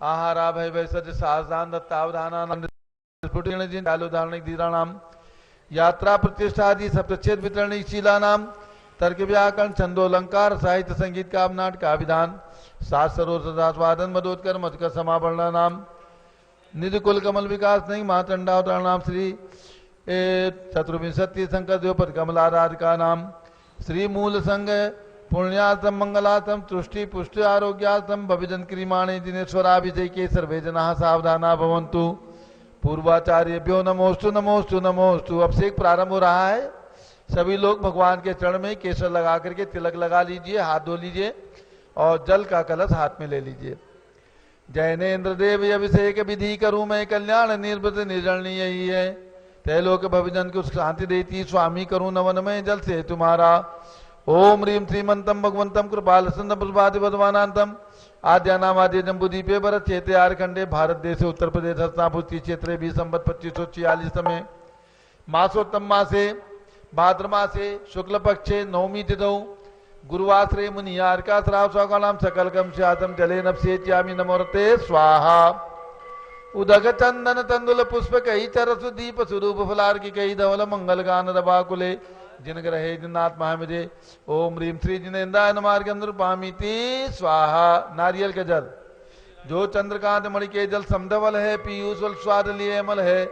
आहारा भय वैसज सावधान दत्तावधानानां स्फुटिगणजिन चालुधारणिक धीराणाम यात्रा प्रतिष्ठादि सप्तच्छेद वितरणिक शीलानाम तर्क व्याकरण छंदोलंकार साहित्य संगीत कामनाट का विधान शास्त्रोत्सादन मदोत्कर मधुकर समावरणा नाम निधि कुल कमल विकास नहीं महाचंडावतार नाम श्री चतुर्विंशति शंकर देवपद कमलाराधिका नाम श्री मूल संघ पुण्यातम मंगलातम तुष्टि पुष्टि आरोग्यातम भविजन क्रीमाणे दिनेश्वराभिषेके सर्वे जना सावधाना भवन्तु। पूर्वाचार्यभ्यो नमोस्तु नमोस्तु नमोस्तु। अभिषेक प्रारंभ हो रहा है। सभी लोग भगवान के चरण में केसर लगा करके तिलक लगा लीजिए, हाथ धो लीजिए और जल का कलश हाथ में ले लीजिए। जैनेन्द्र देव अभिषेक विधि करूं मैं कल्याण निर्वृत निर्जरणीय ही है। तैलोक भविजन को शांति देती स्वामी करूं नवन में जल से तुम्हारा। ओम ह्रीम श्रीमंतम भगवंतम कृपाल संदम पुष्पादि बदवानांतम आद्यानाम आद्य जम्बूदीपे भरत चेते आरखंडे भारत देश उत्तर प्रदेश हस्तापुष्टि क्षेत्रे भी संबत 2546 में मासोत्तम मासे भाद्र मासे शुक्ल पक्षे नवमी तिथौ गुरुवासरे मुनियार का श्राव सौकानाम सकलकम श्यातम जले नपसेत्यामि नमोरते स्वाहा। उदक चंदन तंदुल पुष्प कई चरसु दीप स्वरूप फलार की कई धवल मंगल गान दबाकुले जिन ग्रहे जिन्नात्मा है मुझे। ओम ह्रीम श्री जिनेन्द्राय नमार्गम नृपामीति स्वाहा। नारियल के जल जो चंद्रकांत मणि के जल समधवल है पीयूष स्वाद लिए अमल है।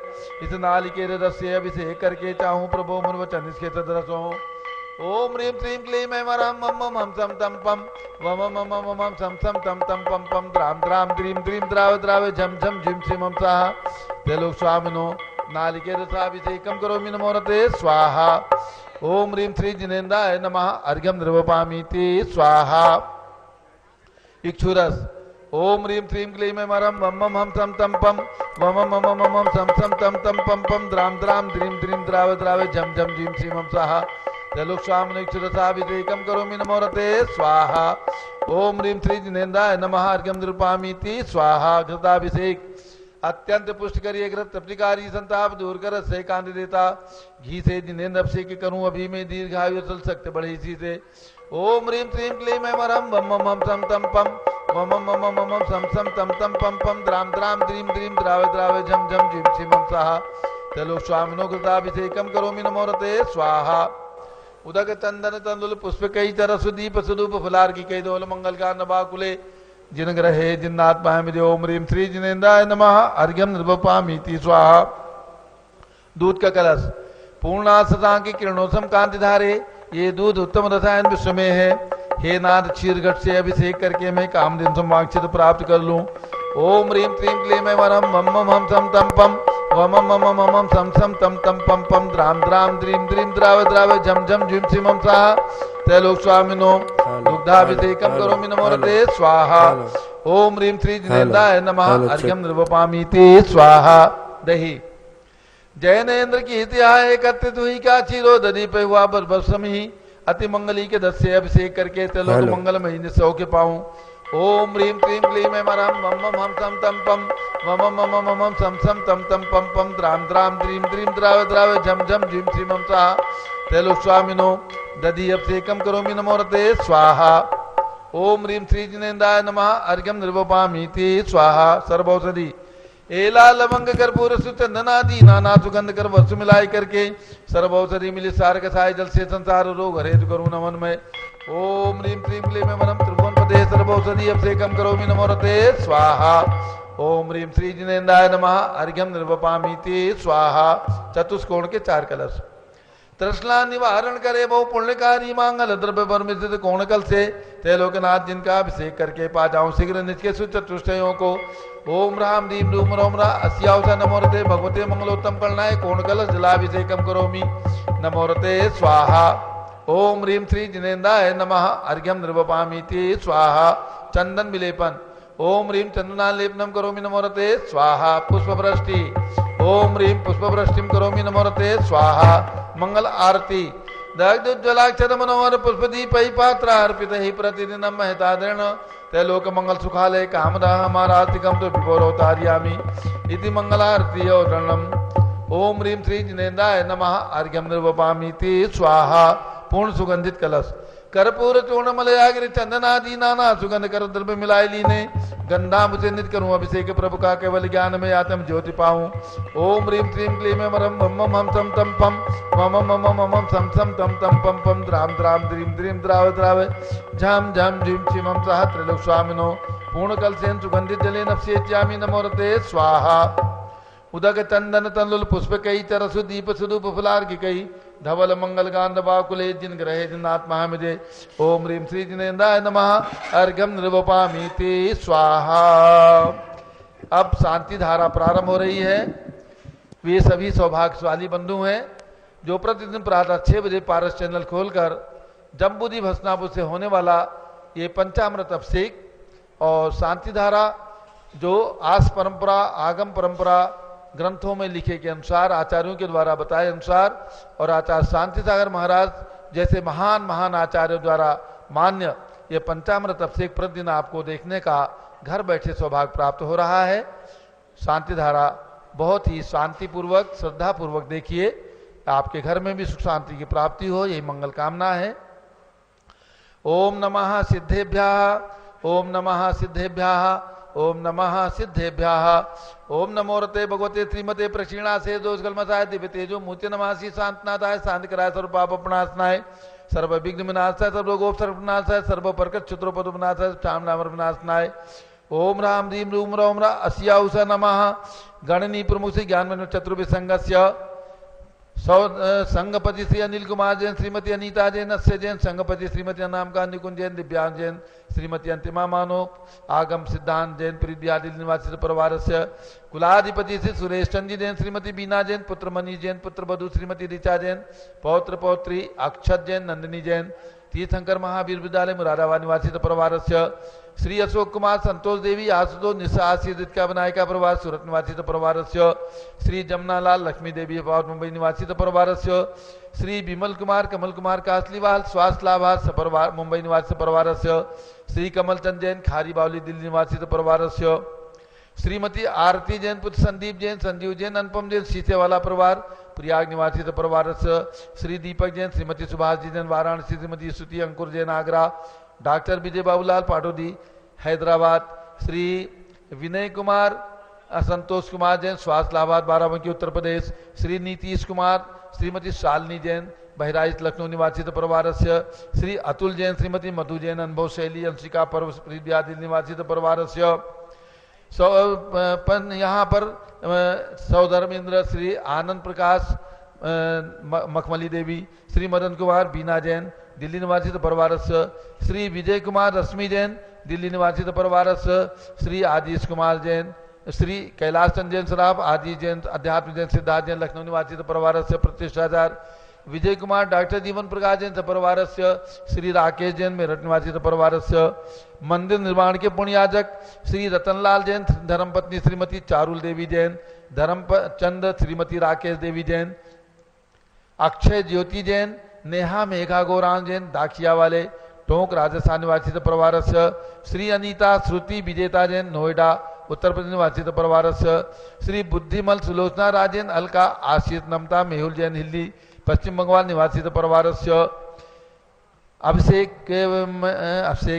इस नालिके रस से अभिषेक करके चाहूं प्रभु मन वचन इसके तदरसों। ओम ह्रीम श्रीम क्लीम ऐं मरम मम मम हम सम तम पम वम मम मम हम सम सम तम तम पम पम द्राम द्राम द्रीम द्रीम द्राव द्रावे झम झम झिम छिम हम साहा। तेलोक स्वामिनो नालिके रसाभिषेकम करोमि नमोरते स्वाहा। ओम ह्रीम श्री जिनेन्द्राय नमः अर्घ्यम द्रवपामीति स्वाहा। इक्षुरस ओम ह्रीम श्रीम क्लीम ऐं मरम मम मम हम सम तम पम वम मम मम हम सम सम तम तम पम पम द्राम द्राम द्रीम द्रीम द्राव द्रावे झम झम झिम छिम हम साहा। तेलोक स्वामिनो इक्षुरसाभिषेकम करोमि नमोरते स्वाहा। ओम ह्रीम श्री जिनेन्द्राय नमः अर्घ्यम द्रवपामीति स्वाहा। घृताभिषेक अत्यंत पुष्ट करिए ग्रत तृप्तिकारी संताप दूर कर से कांति देता घी से जिनेन्द्र अभिषेक करूं अभी में दीर्घायु चल सकते बड़े इसी से। ओम ह्रीम श्रीम क्लीम ऐं मरम वम मम हम सम तम पम वम मम मम सम सम तम तम पम पम द्राम द्राम द्रीम द्रीम द्रावे द्रावे झम झम झिम छिम हम साहा। तेलोक स्वामिनो कृताभिषेकम करोमि नमोरते स्वाहा। उदक चंदन तंदुल पुष्प कई तरसु दीप स्वरूप फलार की कई दोल मंगल का नबाकुले जिन ग्रहे जिन्नात्मा है। ओम ह्रीम श्री जिनेन्द्राय नमः अर्घ्यम नृपामीति स्वाहा। दूध का कलश पूर्णासता की किरणोत्तम कांति धारे ये दूध उत्तम रसायन विश्व में है। हे नाथ क्षीरघट से अभिषेक करके मैं कामधेनु समाक्षित प्राप्त कर लूं। ओम ह्रीम श्रीम क्लीम ऐं वरम मम मम हम सम तम पम वम मम मम सम सम तम तम पम पम द्राम द्राम द्रीम द्रीम द्रावे द्रावे झम झम झिम छिम हम साहा। तेलोक स्वामिनो दुग्धाभिषेकम करोमि नमोरते स्वाहा। ओम ह्रीम श्री जिनेन्द्राय नमः अर्घ्यम नृपामीति स्वाहा। दही जैनेन्द्र की इतिहास एकत्रित हुई का चिरोदधि पे हुआ बरबसमी अति मंगली के दस से अभिषेक करके तेलोक मंगल महीने सौ के पाऊं। ओम ह्रीम क्लीम क्लीम ऐं मरम मम मम हम सम तम पम वम मम मम सम सम तम तम पम पम द्राम द्राम द्रीम द्रीम द्रावे द्रावे झम झम झिम छिम हम साहा। तेलोक स्वामिनो दधि अभिषेकम करोमि नमोरते स्वाहा। ओम ह्रीम श्री जिनेन्द्राय नमः अर्घ्यम नृपामीति स्वाहा। सर्वौषधि एला लवंग कर्पूर सुचंदनादि नाना सुगंध कर वस्तु मिलाई करके सर्वौषधि मिली सार कसाय जल से संसार रोग हरेत करूं नमन में। ओम ह्रीम श्रीम क्लीम ऐं वरम त्रिभुवन पते सर्वौषधि अभिषेकम करोमि नमोरते स्वाहा। ओम ह्रीम श्री जिनेन्द्राय नमः अर्घ्यम नृपामीति स्वाहा। चतुष्कोण के 4 कलश तृष्णा निवारण करे बहु पुण्यकारी मांगल द्रव्य परमित कोणकल से तेलोकनाथ जिनका अभिषेक करके पा जाऊं शीघ्र निज के सुचतुष्टयों को। ओम राम दीम रूम रोम रा अस्यावसा नमोरते भगवते मंगलोत्तम कलनाय कोणकल जलाभिषेकम करोमि नमोरते स्वाहा। ओम ह्रीम श्री जिनेन्द्राय नमः अर्घ्यम नृपामीति स्वाहा। चंदन विलेपन ओम ह्रीम चंदनालेपनम करोमि नमोरते स्वाहा। पुष्पवृष्टि ओम ह्रीम पुष्पवृष्टिम करोमि नमोरते स्वाहा। मंगल आरती दग्धोज्ज्वलाक्षर मनोहर पुष्पदीपै पात्र अर्पित ही प्रतिदिनम महतादृण तैलोक मंगल सुखालय कामदा हमारातिकम तो विभोरोतार्यामि इति मंगलारती औरणम। ओम ह्रीम श्री जिनेन्द्राय नमः अर्घ्यम नृपामीति स्वाहा। पूर्ण सुगंधित कलश कर्पूर चूर्ण मलयागिरि चंदनादि नाना सुगंध कर द्रव्य मिलाए लीने गंधा मुझे नित करूं अभिषेक प्रभु का केवल ज्ञान में आत्म ज्योति पाऊं। ओम ह्रीं क्लीं क्लीं मरम मम मम हम तम तम पम मम मम मम मम सम सम तम तम पम पम द्राम द्राम द्रीम द्रीम द्राव द्राव झम झम झिम छिमम सह त्रिलोक स्वामिनो पूर्ण कलसेन सुगंधित जले नफ्सेत्यामि नमोरते स्वाहा। उदक चंदन तंदुल पुष्प कई चरसु दीप सुदूप फुलार की कई धवल मंगल गांध बाकुले जिन ग्रहे जिनात्मा मुझे। ओम ह्रीं श्री जिनेन्द्राय नमः अर्घ्यम निर्वपामि ते स्वाहा। अब शांति धारा प्रारंभ हो रही है। वे सभी सौभाग्यशाली बंधु हैं जो प्रतिदिन प्रातः 6 बजे पारस चैनल खोलकर जम्बूद्वीप हस्तिनापुर से होने वाला ये पंचामृत अभिषेक और शांति धारा जो आस परंपरा आगम परंपरा ग्रंथों में लिखे के अनुसार आचार्यों के द्वारा बताए अनुसार और आचार्य शांति सागर महाराज जैसे महान महान आचार्यों द्वारा मान्य ये पंचामृत अभिषेक प्रतिदिन आपको देखने का घर बैठे सौभाग्य प्राप्त हो रहा है। शांति धारा बहुत ही शांतिपूर्वक श्रद्धापूर्वक देखिए, आपके घर में भी सुख शांति की प्राप्ति हो, यही मंगल कामना है। ओम नमः सिद्धेभ्यः ओम नमः सिद्धेभ्यः ओम नमः सिद्धेभ्यः। ओम नमो रते भगवते श्रीमते प्रक्षीणा से दोषगलमसाय दिव्य तेजो मूर्ति नमासी शांतनाथाय शांतिकराय सर्व पाप विनाशनाय सर्व विघ्न विनाशाय सर्व रोगोप सर्व विनाशाय सर्व परकट क्षुद्रोपद विनाशाय श्याम नाम विनाशनाय। ओम राम रीम रूम रोम रा अस्या उषा नमः गणनी प्रमुख ज्ञान मन चतुर्विसंगस्य संगपति श्री अनिल कुमार जैन श्रीमती अनीता जैन अस्य जैन संगपति श्रीमती अनामिका निकुंज जैन दिव्यांग जैन श्रीमती अंतिमा मानो आगम सिद्धांत जैन प्रीतियादि निवासी परिवार से कुलाधिपति श्री सुरेश चंदी जैन श्रीमती बीना जैन पुत्र मनी जैन पुत्र बधु श्रीमती ऋचा जैन पौत्र पौत्री अक्षत जैन नंदिनी जैन तीर्थंकर महावीर विद्यालय मुरादाबाद निवासी परिवार से श्री अशोक कुमार संतोष देवी आशुतोष निशा आशीर्दित का विनायका परिवार सूरत निवासी परिवार से श्री जमुनालाल लक्ष्मी देवी मुंबई निवासी परिवार से श्री विमल कुमार कमल कुमार कासलीवाल स्वास्थ्य लाभार सपरिवार मुंबई निवासी परिवार से श्री कमल चंद जैन खारी बावली दिल्ली निवासी परिवार से श्रीमती आरती जैन पुत्र संदीप जैन संजीव जैन अनुपम जैन शीशेवाला परिवार प्रयाग निवासी परिवार से श्री दीपक जैन श्रीमती सुभाष जी जैन वाराणसी श्रीमती स्तुति अंकुर जैन आगरा डॉक्टर विजय बाबूलाल पाटोदी हैदराबाद श्री विनय कुमार संतोष कुमार जैन स्वास्थ्य लाभाबाद बाराबंकी उत्तर प्रदेश श्री नीतीश कुमार श्रीमती शालिनी जैन बहराइच लखनऊ निवासी परिवार से श्री अतुल जैन श्रीमती मधु जैन अनुभव शैली अंशिका पर्व प्रीतियादि निवासी परिवार से यहाँ पर सौधर्मेंद्र श्री आनंद प्रकाश मखमली देवी श्री मदन कुमार बीना जैन दिल्ली निवासी परिवार से श्री विजय कुमार रश्मि जैन दिल्ली निवासी परिवार से श्री आदिश कुमार जैन श्री कैलाश चंद जैन सराफ आदि जैन अध्यात्म जैन सिद्धार्थ जैन लखनऊ निवासी परिवार से प्रतिष्ठाचार विजय कुमार डॉक्टर जीवन प्रकाश जैन परिवार से श्री राकेश जैन मेरठ निवासी परिवार से मंदिर निर्माण के पुण्याजक श्री रतनलाल जैन धर्मपत्नी श्रीमती चारुल देवी जैन धर्मचंद श्रीमती राकेश देवी जैन अक्षय ज्योति जैन नेहा मेघा गौरांग जैन दाखिया वाले टोंक राजस्थान निवासी परिवार से श्री अनीता श्रुति विजेता जैन नोएडा उत्तर प्रदेश निवासी परिवार से श्री बुद्धिमल सुलोचना राजेन अलका आशीष नमता मेहुल जैन हिल्ली पश्चिम बंगाल निवासी परिवार से अभिषेक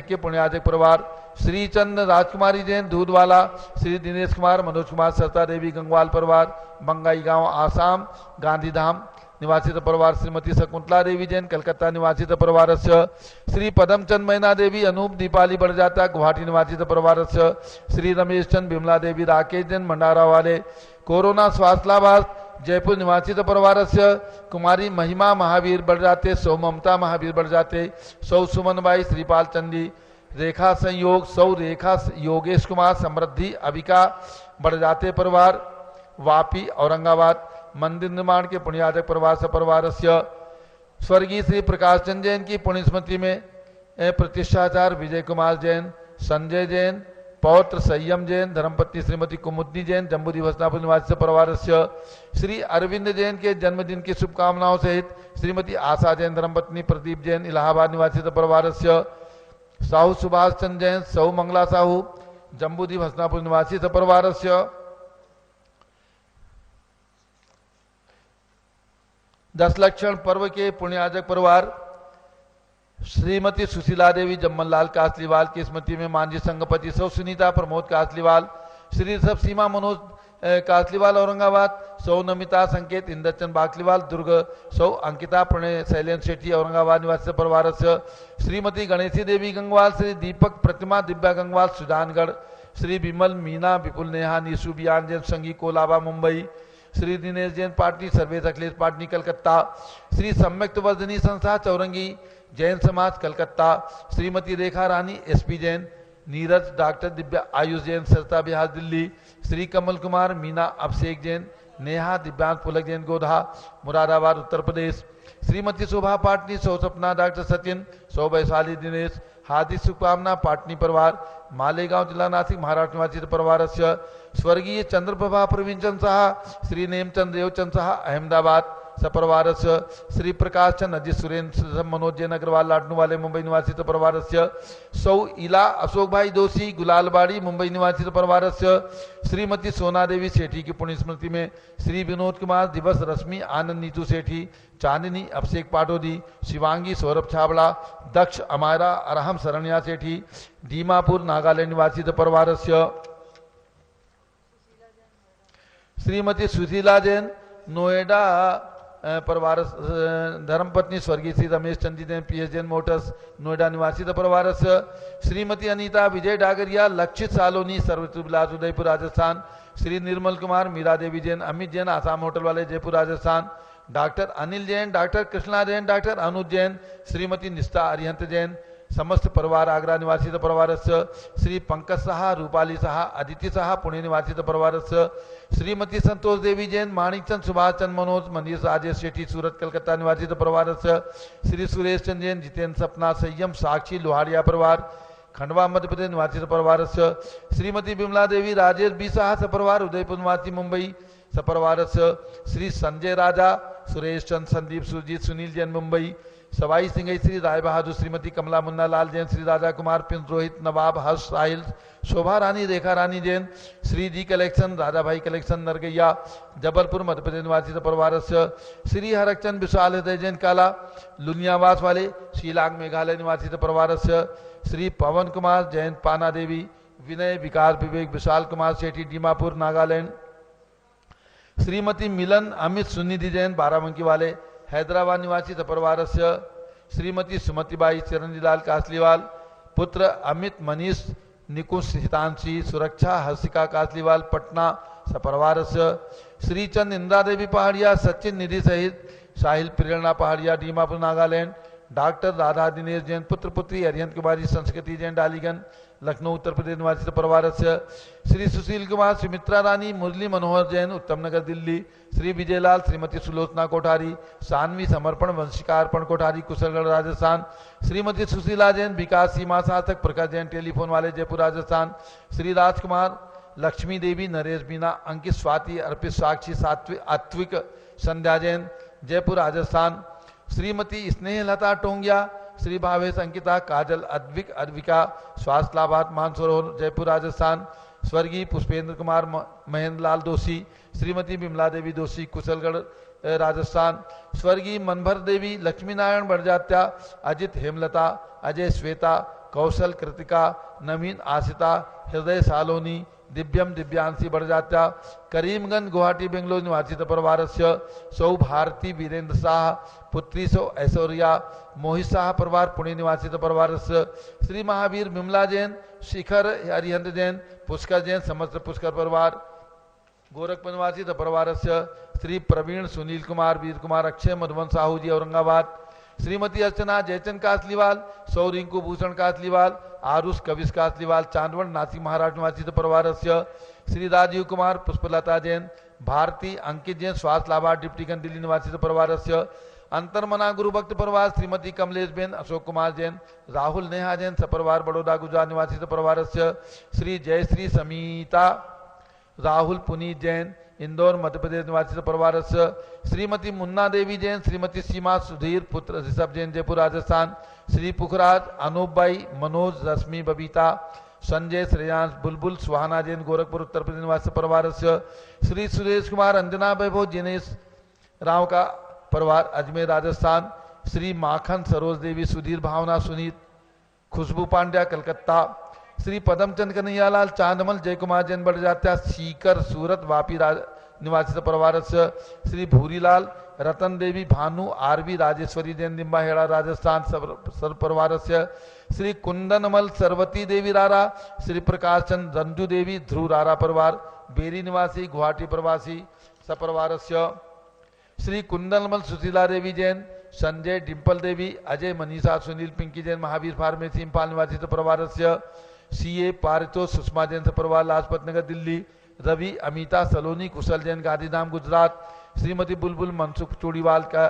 के पुण्याजक परिवार श्री चंद राजकुमारी जैन दूधवाला श्री दिनेश कुमार मनोज कुमार सरता देवी गंगवाल परिवार बंगाई गांव आसाम गांधीधाम निवासी परिवार श्रीमती शकुंतला देवी जैन कलकत्ता निवासी परिवार से श्री पदमचंद मैना देवी अनूप दीपाली बड़जाता गुवाहाटी निवासी परिवार से श्री रमेश चंद बिमला देवी राकेश जैन भंडारा वाले कोरोना स्वास्थ्य लाभार्थ जयपुर निवासी परिवार से कुमारी महिमा महावीर बड़जाते सौ ममता महावीर बड़जाते सौ सुमन बाई श्रीपाल चंदी रेखा संयोग सौ रेखा योगेश कुमार समृद्धि अबिका बड़जाते परिवार वापी औरंगाबाद मंदिर निर्माण के पुण्याजक परिवार से परिवार से स्वर्गीय श्री प्रकाश चंद जैन की पुण्य स्मृति में प्रतिष्ठाचार विजय कुमार जैन संजय जैन पौत्र संयम जैन धर्मपत्नी श्रीमती कुमुदनी जैन जम्बूद्वीप हस्तिनापुर निवासी से परिवार से श्री अरविंद जैन के जन्मदिन की शुभकामनाओं सहित श्रीमती आशा जैन धर्मपत्नी प्रदीप जैन इलाहाबाद निवासी से परिवार से साहू सुभाष चंद जैन सौ मंगला साहू जम्बूद्वीप हस्तिनापुर निवासी से परिवार से दस लक्षण पर्व के पुण्याजक परिवार श्रीमती सुशीला देवी जम्मनलाल कासलीवाल की स्मृति में मांझी संघपति सौ सुनीता प्रमोद कासलीवाल, श्री ऋषभ सीमा मनोज कासलीवाल औरंगाबाद, सौ नमिता संकेत इंद्रचंद बाकलीवाल दुर्ग, सौ अंकिता प्रणय शैलेन्द्र शेट्टी औरंगाबाद निवासी परिवार से, श्रीमती गणेशी देवी गंगवाल, श्री दीपक प्रतिमा दिव्या गंगवाल सुजानगढ़, श्री विमल मीना विपुल नेहा निशु बियान जैन संगी कोलाबा मुंबई, श्री दिनेश जैन पार्टी सर्वेश अखिलेश पाटनी कलकत्ता, श्री सम्यक्त वर्धनी संस्था चौरंगी जैन समाज कलकत्ता, श्रीमती रेखा रानी एसपी जैन नीरज डॉक्टर दिव्या आयुष जैन सरता बिहार दिल्ली, श्री कमल कुमार मीना अभिषेक जैन नेहा दिव्यांग पुलक जैन गोधा मुरादाबाद उत्तर प्रदेश, श्रीमती शोभा पाटनी सौ सपना डॉक्टर सचिन सौ वैशाली दिनेश हार्दिक शुभकामना पाटनी परिवार मालेगांव जिला नासिक महाराष्ट्र निवासी परिवार से, स्वर्गीय चंद्रप्रभा प्रवीणचंद साहा श्री नेमचंद देवचंद साहा अहमदाबाद सपरिवार से, श्री प्रकाश चंद अजित सुरेंद्र मनोज जैन अग्रवाल लाडनू वाले मुंबई निवासी परिवार से, सौ इला अशोक भाई दोषी गुलालबाड़ी मुंबई निवासी परिवार से, श्रीमती सोना देवी सेठी की पुण्य स्मृति में श्री विनोद कुमार दिवस रश्मि आनंद नीतू सेठी चांदनी अभिषेक पाटोदी शिवांगी सौरभ छाबड़ा दक्ष अमारा अरहम शरण्या सेठी दीमापुर नागालैंड निवासी परिवार से, श्रीमती सुशीला जैन नोएडा परिवार धर्मपत्नी स्वर्गीय श्री रमेश चंदी जैन पीएस जैन मोटर्स नोएडा निवासी परिवार से, श्रीमती अनीता विजय डागरिया लक्षित सालोनी सर्वविलास उदयपुर राजस्थान, श्री निर्मल कुमार मीरा देवी जैन अमित जैन आसाम होटल वाले Jaipur Rajasthan, doctor Anil Jain doctor Krishna Jain doctor Anuj Jain Shrimati Nishtha Arihant Jain समस्त परिवार आगरा निवासी परिवार से, श्री पंकज साहा रूपाली साहा अदिति साहा पुणे निवासी परिवार से, श्रीमती संतोष देवी जैन माणिकचंद सुभाष चंद मनोज मनीष राजेश शेट्टी सूरत कलकत्ता निवासी परिवार से, श्री सुरेश चंद जैन जितेंद्र सपना संयम साक्षी लोहारिया परिवार खंडवा मध्य प्रदेश निवासी परिवार से, श्रीमती विमला देवी राजेश बी साहा सपरिवार उदयपुर निवासी मुंबई सपरिवार से, श्री संजय राजा सुरेश चंद संदीप सुरजीत सुनील जैन मुंबई, सवाई सिंह श्री राय बहादुर श्रीमती कमला मुन्ना लाल जैन श्री राजा कुमार प्रिंस रोहित नवाब हर्ष साहिल शोभा रानी रेखा रानी जैन श्री जी कलेक्शन राजा भाई कलेक्शन नरगैया जबलपुर मध्य प्रदेश निवासी परिवार से, श्री हरचंद विशाल हृदय जैन काला लुनियावास वाले शिलांग मेघालय निवासी परिवार से, श्री पवन कुमार जैन पाना देवी विनय विकास विवेक विशाल कुमार सेठी दीमापुर नागालैंड, श्रीमती मिलन अमित सुनिधि जैन बाराबंकी वाले हैदराबाद निवासी परिवार से, श्रीमती सुमतिबाई चिरंजीलाल कासलीवाल पुत्र अमित मनीष निकुश हितांशी सुरक्षा हर्षिका कासलीवाल पटना सपरिवार से, श्रीचंद इंदिरा देवी पहाड़िया सचिन निधि सहित साहिल प्रेरणा पहाड़िया दीमापुर नागालैंड, डॉक्टर राधा दिनेश जैन पुत्र पुत्री अरिहंत कुमारी संस्कृति जैन डालीगंज लखनऊ उत्तर प्रदेश निवासी परिवार से, श्री सुशील कुमार सुमित्रा रानी मुरली मनोहर जैन उत्तम नगर दिल्ली, श्री विजयलाल श्रीमती सुलोचना कोठारी सानवी समर्पण वंशिकार्पण कोठारी कुशलगढ़ राजस्थान, श्रीमती सुशीला जैन विकास सीमा शासक प्रकाश जैन टेलीफोन वाले जयपुर राजस्थान, श्री राजकुमार लक्ष्मी देवी नरेश बीना अंकित स्वाति अर्पित साक्षी सात्विक आत्विक संध्या जैन जयपुर राजस्थान, श्रीमती स्नेहलता टोंगिया श्री भावेश अंकिता काजल अद्विक अद्विका स्वास्थ्य लाभार्थ मानसरोवर जयपुर राजस्थान, स्वर्गीय पुष्पेंद्र कुमार महेंद्र लाल दोषी श्रीमती विमला देवी दोषी कुशलगढ़ राजस्थान, स्वर्गीय मनभर देवी लक्ष्मी नारायण बड़जात्या अजित हेमलता अजय श्वेता कौशल कृतिका नवीन आशिता हृदय सालोनी दिव्यम दिव्यांशी बड़जात्या करीमगंज गुवाहाटी बेंगलोर निवासी परिवार से, सौ भारती वीरेंद्र शाह पुत्री सौ ऐश्वर्या मोहित शाह परिवार पुणे निवासी परिवार से, श्री महावीर विमला जैन शिखर हरिहंत जैन पुष्कर जैन समस्त पुष्कर परिवार गोरखपुर निवासी परिवार से, श्री प्रवीण सुनील कुमार वीर कुमार अक्षय मधुबन साहू जी औरंगाबाद, श्रीमती अर्चना जयचंद कासलीवाल सौ रिंकू भूषण कासलीवाल आरुष कविश कासलीवाल चांदवड़ नासिक महाराष्ट्र निवासी परिवार से, श्री राजीव कुमार पुष्पलता जैन भारती अंकित जैन स्वास्थ्य लाभार्थ डिप्टीगंज दिल्ली निवासी परिवार से, अंतरमना गुरु भक्त परिवार श्रीमती कमलेश बेन अशोक कुमार जैन राहुल नेहा जैन सपरिवार बड़ौदा गुजरात निवासी परिवार से, श्री जयश्री समीता राहुल पुनीत जैन इंदौर मध्य प्रदेश निवासी परिवार से, श्रीमती मुन्ना देवी जैन श्रीमती सीमा सुधीर पुत्र ऋषभ जैन जयपुर राजस्थान, श्री पुखराज अनूप भाई मनोज रश्मि बबीता संजय श्रेयांश बुलबुल सुहाना जैन गोरखपुर उत्तर प्रदेश निवासी परिवार से, श्री सुरेश कुमार अंजना वैभव जिनेश राव का परिवार अजमेर राजस्थान, श्री माखन सरोज देवी सुधीर भावना सुनीत खुशबू पांड्या कलकत्ता, श्री पदमचंद कन्हैयालाल चांदमल जय कुमार जैन बड़जात्या सीकर सूरत वापी निवासित परिवारस्य, श्री भूरीलाल रतन देवी भानु आरवी राजेश्वरी जैन निम्बाहेड़ा राजस्थान सर्व परिवारस्य, श्री कुंदनमल सरवती देवी रारा, श्री प्रकाश चंद रंजू देवी ध्रुव रारा परिवार बेरी निवासी गुवाहाटी प्रवासी सपरिवारस्य, श्री कुंदनमल सुशीला देवी जैन संजय डिम्पल देवी अजय मनीषा सुनील पिंकी जैन महावीर फार्मेसी इम्फाल निवासी परिवारस्य, सीए पारितोष सुषमा जैन परिवार लाजपत नगर दिल्ली, रवि अमिता सलोनी कुशल जैन गांधीधाम गुजरात, श्रीमती बुलबुल मनसुख चूड़ीवाल का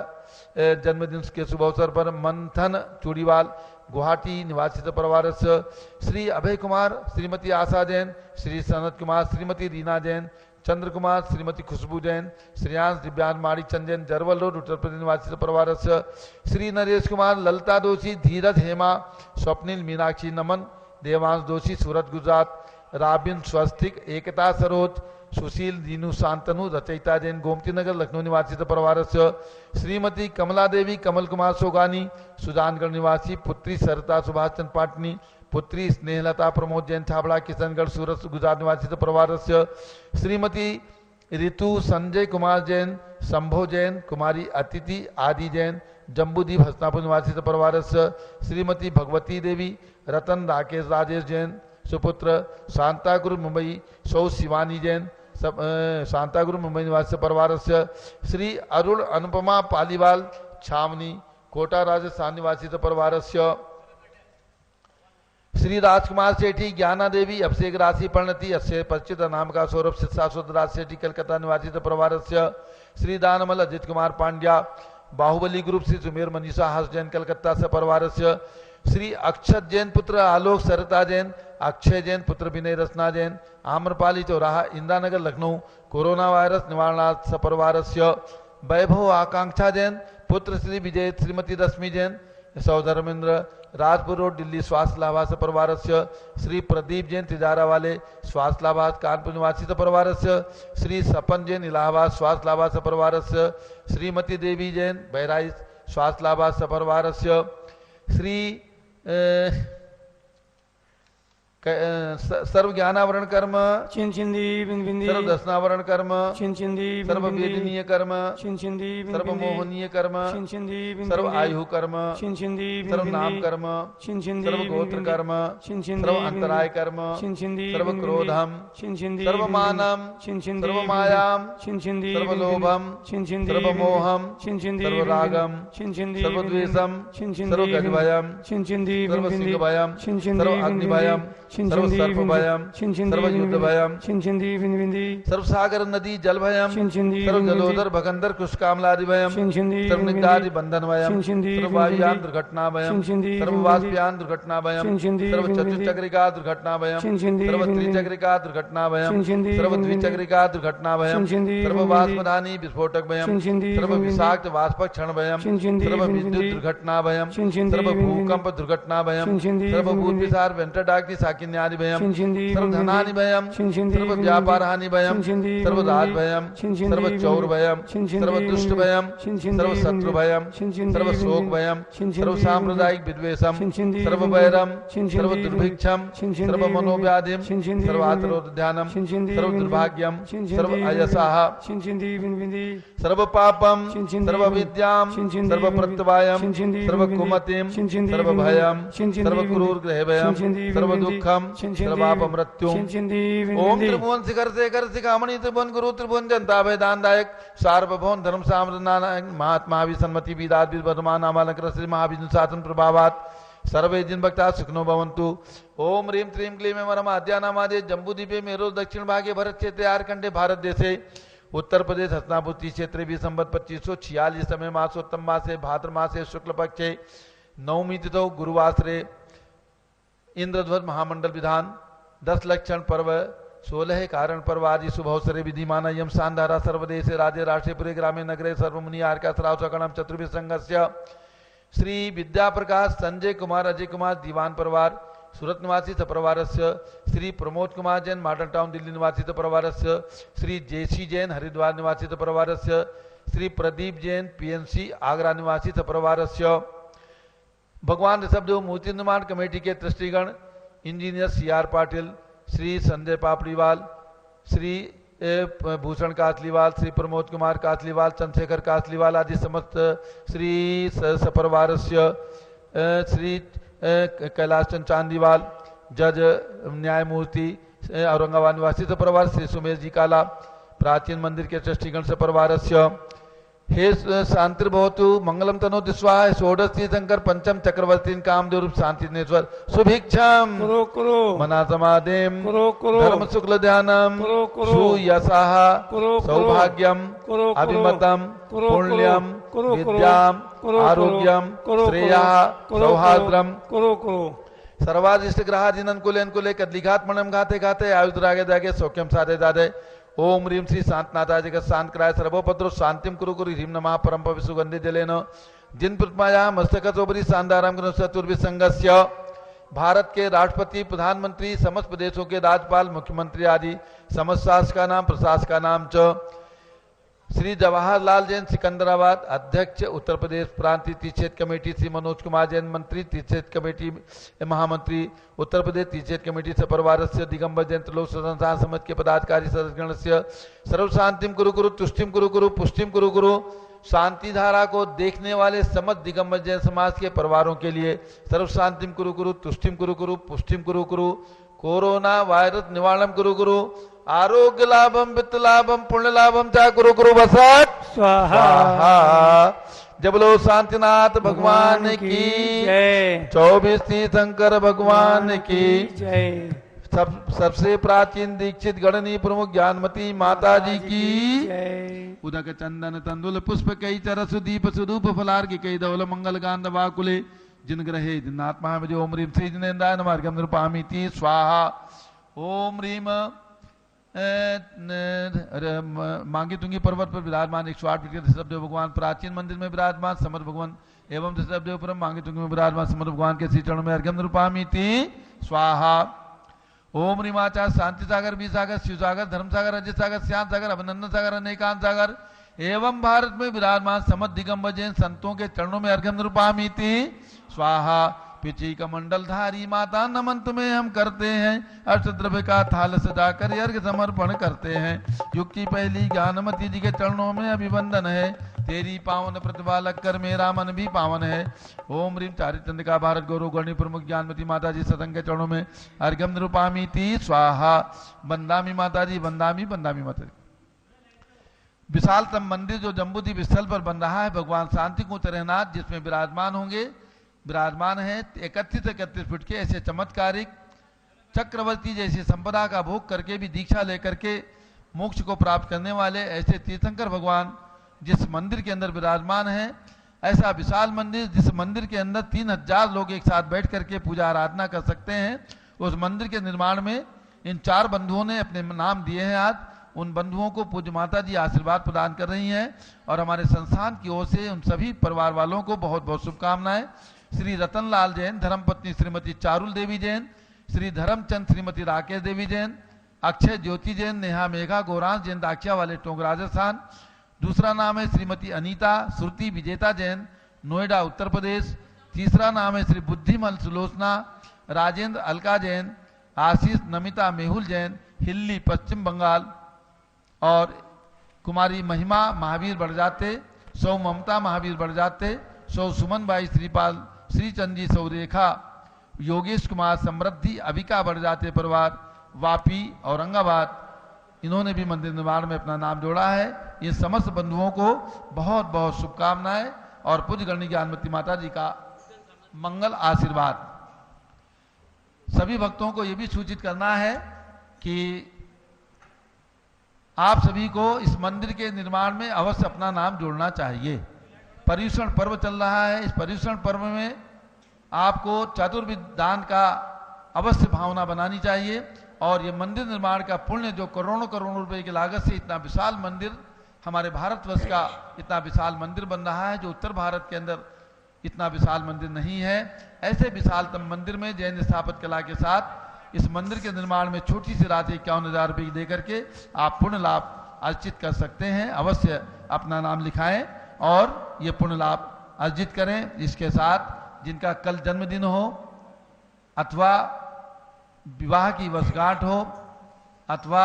जन्मदिन के शुभ अवसर पर मंथन चूड़ीवाल गुवाहाटी निवासी परिवारस्य, श्री अभय कुमार श्रीमती आशा जैन, श्री सनत कुमार श्रीमती रीना जैन, चंद्र कुमार श्रीमती खुशबू जैन, श्रेयांश दिव्यांग माड़ी चंद जैन जरवल रोड उत्तर प्रदेश निवासी परिवारस्य, श्री नरेश कुमार ललिता दोषी धीरज हेमा स्वप्निल मीनाक्षी नमन देवांश दोषी सूरत गुजरात, राबिन स्वस्तिक एकता सरोज सुशील दीनू शांतनु रचयिता जैन गोमती नगर लखनऊ निवासी परिवारस्य, श्रीमती कमला देवी कमल कुमार सोगानी सुजानगढ़ निवासी, पुत्री सरता सुभाष चंद पाटनी, पुत्री स्नेहलता प्रमोद जैन छाबड़ा किशनगढ़ सूरत गुजरात निवासी परिवारस्य, श्रीमती ऋतु संजय कुमार जैन शंभो जैन कुमारी अतिथि आदि जैन जम्बूदीप हस्तापुर निवासी परिवारस्य, श्रीमती भगवती देवी रतन राकेश राजेश जैन सुपुत्र शांतागुरु मुंबई सौ शिवानी जैन शांतागुरु मुंबई निवासी परिवारस्य, श्री अरुण अनुपमा पालीवाल छावनी कोटा राजस्थान निवासी परिवारस्य, श्री राजकुमार सेठी ज्ञाना देवी अभिषेक राशि परिणति अक्षय परिचित नाम का सौरभ शाश्वत राज सेठी कलकत्ता निवासी परिवारस्य, श्री दानमल अजित कुमार पांड्या बाहुबली ग्रुप श्री सुमेर मनीषा हर्ष जैन कलकत्ता से परिवारस्य, श्री अक्षत जैन पुत्र आलोक सरता जैन, अक्षय जैन पुत्र विनय रचना जैन आम्रपाली चौराहा इंदिरानगर लखनऊ कोरोना वायरस निवारणार्थ सपरिवारस्य, वैभव आकांक्षा जैन पुत्र श्री विजय श्रीमती रश्मि जैन सौधर्मेंद्र राजपुर रोड दिल्ली स्वास्थ्य लाभास परिवारस्य, श्री प्रदीप जैन तिजारा वाले स्वास्थ्य लाभास कानपुर निवासी परिवारस्य, श्री सपन जैन इलाहाबाद स्वास्थ्य लाभास परिवारस्य, श्रीमती देवी जैन बहराइच स्वास्थ्य लाभास परिवारस्य, श्री सर्व ज्ञानावरण कर्म सर्व दर्शनावरण कर्म सर्व वेदनीय कर्म सर्व मोहनीय कर्म सर्व आयु कर्म सर्व नाम कर्म सर्व गोत्र कर्म सर्व अंतराय कर्म सर्व क्रोधम सर्व मानम सर्व मायाम सर्व लोभम सर्व मोहम सर्व रागम सर्व द्वेषम सर्व गजभयम सर्व सिंह भयम सर्व अग्नि भयम सर्व सर्प भयम सर्व युद्ध भयम सर्व सागर नदी जल भयम सर्व जलोदर भगंदर कुशकामलादि भयम सर्व निग्धादि बंधन भयम सर्व वायुयान दुर्घटना भयम सर्व वाष्पयान दुर्घटना भयम सर्व चतुर्चक्रिका दुर्घटना भयम सर्व त्रिचक्रिका दुर्घटना भयम सर्व द्विचक्रिका दुर्घटना भयम सर्व वाष्पधानी विस्फोटक भयम सर्व विषाक्त वाष्प क्षण भयम सर्व विद्युत दुर्घटना भयम सर्व भूकंप दुर्घटना भयम सर्व भूत विसार वेंटडाग्नि साकिन्यादि भयम सर्व धनानि भयम सर्व व्यापार हानि भयम सर्व राज भयम सर्व चौर भयम सर्व दुष्ट भयम सर्व शत्रु भयम सर्व शोक भयम सर्व सांप्रदायिक विद्वेषम सर्व वैरम सर्व दुर्भिक्षम सर्व मनोव्याधिम सर्व आत्रोध्यानम सर्व दुर्भाग्यम सर्व अयसाह सर्व पापम सर्व विद्याम सर्व प्रत्यवायम सर्व कुमतिम सर्व भयम सर्व क्रूर ग्रह भयम सर्व दुखम सर्वाप मृत्यु ओम त्रिभुवन शिखर शेखर शिखामणि त्रिभुवन गुरु त्रिभुवन जनता भयदान दायक सार्वभौम धर्म साम्र नारायण महात्मा विसन्मति विदात वर्तमान नामालंकृत श्री महाविष्णु शासन प्रभावात सर्वे जिन भक्ता सुखनो भवन्तु। ओम ह्रीं क्लीं क्लीं वरम आद्यानामादे जम्बूद्वीपे मेरो दक्षिण भागे भरत क्षेत्रे आर्कंडे भारत देशे उत्तर प्रदेश हस्तिनापुर क्षेत्रे भी संवत 2546 समय मासोत्तम मासे भाद्र मासे शुक्ल पक्षे नवमी तिथौ गुरुवासरे इंद्रध्वज महामंडल विधान 10 लक्षण पर्व 16 कारण पर्व आदि शुभ अवसरे विधिमान यम शानधारा सर्वदेश राज्य राष्ट्रीयपुरे ग्रामे नगरे सर्वमुनि आर्का श्राव सकणम चतुर्भि संघस्य श्री विद्या प्रकाश संजय कुमार अजय कुमार दीवान परिवार सूरत निवासी सपरिवारस्य श्री प्रमोद कुमार जैन मॉडर्न टाउन दिल्ली निवासी सपरिवारस्य श्री जेसी जैन हरिद्वार निवासी सपरिवारस्य श्री प्रदीप जैन पीएनसी आगरा निवासी सपरिवारस्य। भगवान ऋषभदेव मूर्ति निर्माण कमेटी के ट्रस्टीगण इंजीनियर सीआर पाटिल, श्री संजय पापड़ीवाल, श्री भूषण कासलीवाल, श्री प्रमोद कुमार कासलीवाल, चंद्रशेखर कासलीवाल आदि समस्त श्री सपरिवारस्य, श्री कैलाश चंद चांदीवाल जज न्यायमूर्ति औरंगाबाद निवासी सपरिवार, श्री सुमेश जी काला प्राचीन मंदिर के ट्रस्टीगण सपरिवारस्य। हे शांतिर्भवतु मंगलम तनोतु स्वाहा। षोडश तीर्थंकर पंचम चक्रवर्ती कामदेव रूप शांतिनेश्वर शुभिक्षम करो करो मना समादेम करो करो धर्म शुक्ल ध्यानम करो करो सुयशः करो सौभाग्यम करो अभिमतम करो पुण्यम करो विद्याम करो आरोग्यम करो श्रेयः सौहार्द्रम करो करो सर्वादिष्ट ग्रहाधीन अनुकूले अनुकूले कदलिघात मनम घाते घाते आयुर्दागे दागे सौख्यम साधे दादे। ओम ह्रीं श्री शांतनाथाय जगत शांत कराय सर्वोपद्रव शांतिम कुरु कुरु ह्रीं नमः परम पवि सुगंधि जलेन जिन प्रतिमाया मस्तकतोपरि शानदाराम चतुर्विसंगस्य। भारत के राष्ट्रपति, प्रधानमंत्री, समस्त प्रदेशों के राज्यपाल, मुख्यमंत्री आदि समस्त शासका नाम प्रशासका नाम च श्री जवाहरलाल जैन सिकंदराबाद अध्यक्ष उत्तर प्रदेश प्रांतीय तीर्थक्षेत्र कमेटी, श्री मनोज कुमार जैन मंत्री तीर्थक्षेत्र कमेटी महामंत्री उत्तर प्रदेश तीर्थक्षेत्र कमेटी सपरिवारस्य। दिगंबर जैन त्रिलोक संस्थान समिति के पदाधिकारी सदस्यगणस्य सर्व शांतिम कुरु कुरु तुष्टिम कुरु कुरु पुष्टिम कुरु कुरु। शांति धारा को देखने वाले समस्त दिगंबर जैन समाज के परिवारों के लिए सर्व शांतिम कुरु कुरु तुष्टिम कुरु कुरु पुष्टिम कुरु कुरु। कोरोना वायरस निवारणम कुरु कुरु। आरोग्य लाभम वित्त लाभम पुण्य लाभम चा कुरु कुरु बसत स्वाहा। जब बोलो शांतिनाथ भगवान की जय। 24 तीर्थंकर भगवान की जय। सबसे प्राचीन दीक्षित गणनी प्रमुख ज्ञानमती माता जी की जय। उदक चंदन तंदुल पुष्प कई तरस दीप सुदूप फलार की कई धवल मंगल गांध वाकुले जिन ग्रहे जिन्नात्मा में जो ओम रीम श्री जिनेन्द्राय नमः निरुपामीति स्वाहा। ओम रीम मांगी तुंगी पर्वत पर विराजमान 108 फीट के ऋषभदेव भगवान प्राचीन मंदिर में विराजमान समर्थ भगवान एवं ऋषभदेव परम मांगी तुंगी में विराजमान समर्थ भगवान के श्री चरणों में अर्घ्यम निरुपामीति स्वाहा। ओम रीमाचा शांति सागर, बी सागर, शिव सागर, धर्म सागर, अजय सागर, श्याम सागर, अभिनंदन सागर, अनेकांत सागर एवं भारत में विराजमान समस्त दिगंबर जैन संतों के चरणों में अर्घ्यम निरुपामीति स्वाहा। पिची का मंडलधारी माता नमन तुम्हें हम करते हैं, अष्टद्रव्य का थाल सजाकर अर्घ्य समर्पण करते हैं। युग की पहली ज्ञानमती जी के चरणों में अभिवंदन है, तेरी पावन प्रतिभा लगकर मेरा मन भी पावन है। ओम रीम चारिचंद्रिका भारत गौरव गणी प्रमुख ज्ञानमती माता जी सतंग के चरणों में अर्घ्यम निरुपामीति स्वाहा। बंदामी माता जी, बंदामी बंदामी माता जी। विशालतम मंदिर जो जम्बूद्वीप स्थल पर बन रहा है, भगवान शांति कुंज रहनाथ जिसमें विराजमान है 31 से 31 फीट के ऐसे चमत्कारिक चक्रवर्ती जैसी संपदा का भोग करके भी दीक्षा लेकर के मोक्ष को प्राप्त करने वाले ऐसे तीर्थंकर भगवान जिस मंदिर के अंदर विराजमान है। ऐसा विशाल मंदिर जिस मंदिर के अंदर 3000 लोग एक साथ बैठ करके पूजा आराधना कर सकते हैं। उस मंदिर के निर्माण में इन 4 बंधुओं ने अपने नाम दिए हैं। आज उन बंधुओं को पूज्य माता जी आशीर्वाद प्रदान कर रही हैं और हमारे संस्थान की ओर से उन सभी परिवार वालों को बहुत बहुत शुभकामनाएं। श्री रतनलाल जैन, धर्मपत्नी श्रीमती चारुल देवी जैन, श्री धर्मचंद श्रीमती राकेश देवी जैन, अक्षय ज्योति जैन, नेहा मेघा गौरांश जैन दाखिया वाले टोंक राजस्थान। दूसरा नाम है श्रीमती अनीता श्रुति विजेता जैन, नोएडा उत्तर प्रदेश। तीसरा नाम है श्री बुद्धिमल सुलोचना राजेंद्र अलका जैन, आशीष नमिता मेहुल जैन, हिल्ली पश्चिम बंगाल। और कुमारी महिमा महावीर बड़जाते, सौ ममता महावीर बड़जाते, सौ सुमन बाई श्रीपाल श्रीचंद जी, सौ रेखा योगेश कुमार समृद्धि अभिका बड़जाते परिवार वापी औरंगाबाद। इन्होंने भी मंदिर निर्माण में अपना नाम जोड़ा है। ये समस्त बंधुओं को बहुत बहुत शुभकामनाएं और पूज्य गणनी ज्ञानमती माता जी का मंगल आशीर्वाद। सभी भक्तों को यह भी सूचित करना है कि आप सभी को इस मंदिर के निर्माण में अवश्य अपना नाम जोड़ना चाहिए। पर्युषण पर्व चल रहा है, इस पर्युषण पर्व में आपको चतुर्विध दान का अवश्य भावना बनानी चाहिए। और ये मंदिर निर्माण का पुण्य जो करोड़ों करोड़ों रुपए की लागत से इतना विशाल मंदिर, हमारे भारतवर्ष का इतना विशाल मंदिर बन रहा है जो उत्तर भारत के अंदर इतना विशाल मंदिर नहीं है। ऐसे विशालतम मंदिर में जैन स्थापत्य कला के साथ इस मंदिर के निर्माण में छोटी सी राशि 51,000 रुपये दे करके आप पुण्य लाभ अर्जित कर सकते हैं। अवश्य अपना नाम लिखाएं और ये पुण्य लाभ अर्जित करें। इसके साथ जिनका कल जन्मदिन हो अथवा विवाह की वर्षगांठ हो अथवा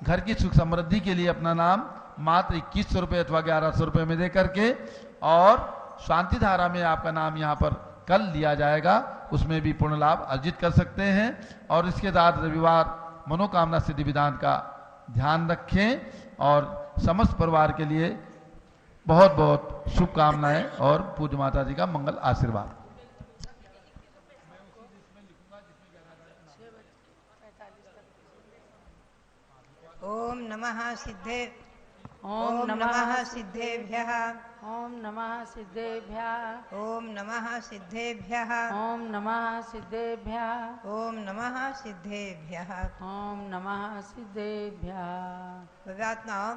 घर की सुख समृद्धि के लिए अपना नाम मात्र 2100 रुपये अथवा 1100 रुपये में दे करके और शांति धारा में आपका नाम यहाँ पर कल लिया जाएगा, उसमें भी पुण्य लाभ अर्जित कर सकते हैं। और इसके साथ रविवार मनोकामना सिद्धि विधान का ध्यान रखें और समस्त परिवार के लिए बहुत बहुत शुभकामनाएं और पूज्य माता जी का मंगल आशीर्वाद। ओम नमः सिद्धे ओम नमः सिद्धेभ्यः ओम नमः सिद्धेभ्यः ओम नमः सिद्धेभ्यः ओम नमः सिद्धेभ्यः ओम नमः सिद्धेभ्यः। ओम नमः सिद्धेभ्यः। भगवात्माओं,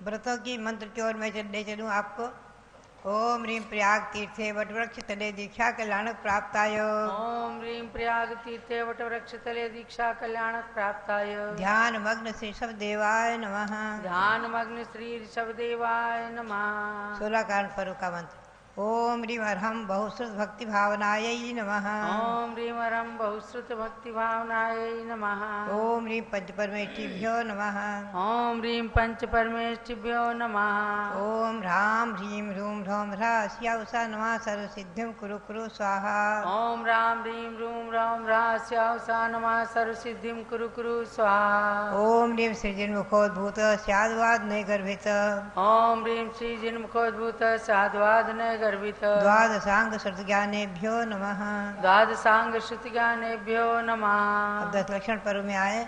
व्रतों की मंत्र की ओर मैं ले चलूँ आपको। ओम ह्रीं प्रयाग तीर्थे वटवृक्ष तले दीक्षा कल्याण प्राप्ताय। ओम ह्रीं प्रयाग तीर्थे वटवृक्ष तले दीक्षा कल्याण प्राप्ताय। ध्यान मग्न श्री सब देवाय नमः। ध्यान मग्न श्री ऋषभ देवाय नमः। 16 कारण पर्व का मंत्र। ओम ह्रीं अर्हं बहुश्रुत भक्ति भावनायै नमः। ओम ह्रीं अर्हं बहुश्रुत भक्ति भावनायै नमः। ओम ह्रीं पंच परमेष्ठिभ्यो नमः। ओम ह्रीं पंच परमेष्ठिभ्यो नमः। ओम ह्रां ह्रीं ह्रूं ह्रौं ह्रास्या उषा नमः सर्वसिद्धिं कुरु कुरु स्वाहा। ओम राम ह्रीं रूम राम रास्यावसा नमः सर्वसिद्धिं कुरु कुरु स्वाहा। ओम ह्रीं सृजन्मुखोद्भूत स्याद्वाद नय गर्भित। ओम ह्रीं श्री जिन्मुखोद्भूत साधुवाद न गर्भित। द्वादशांग श्रुत ज्ञानेभ्यो नमः। द्वादशांग श्रुति ज्ञानेभ्यो नमः। अब 10 लक्षण पर्व में आए।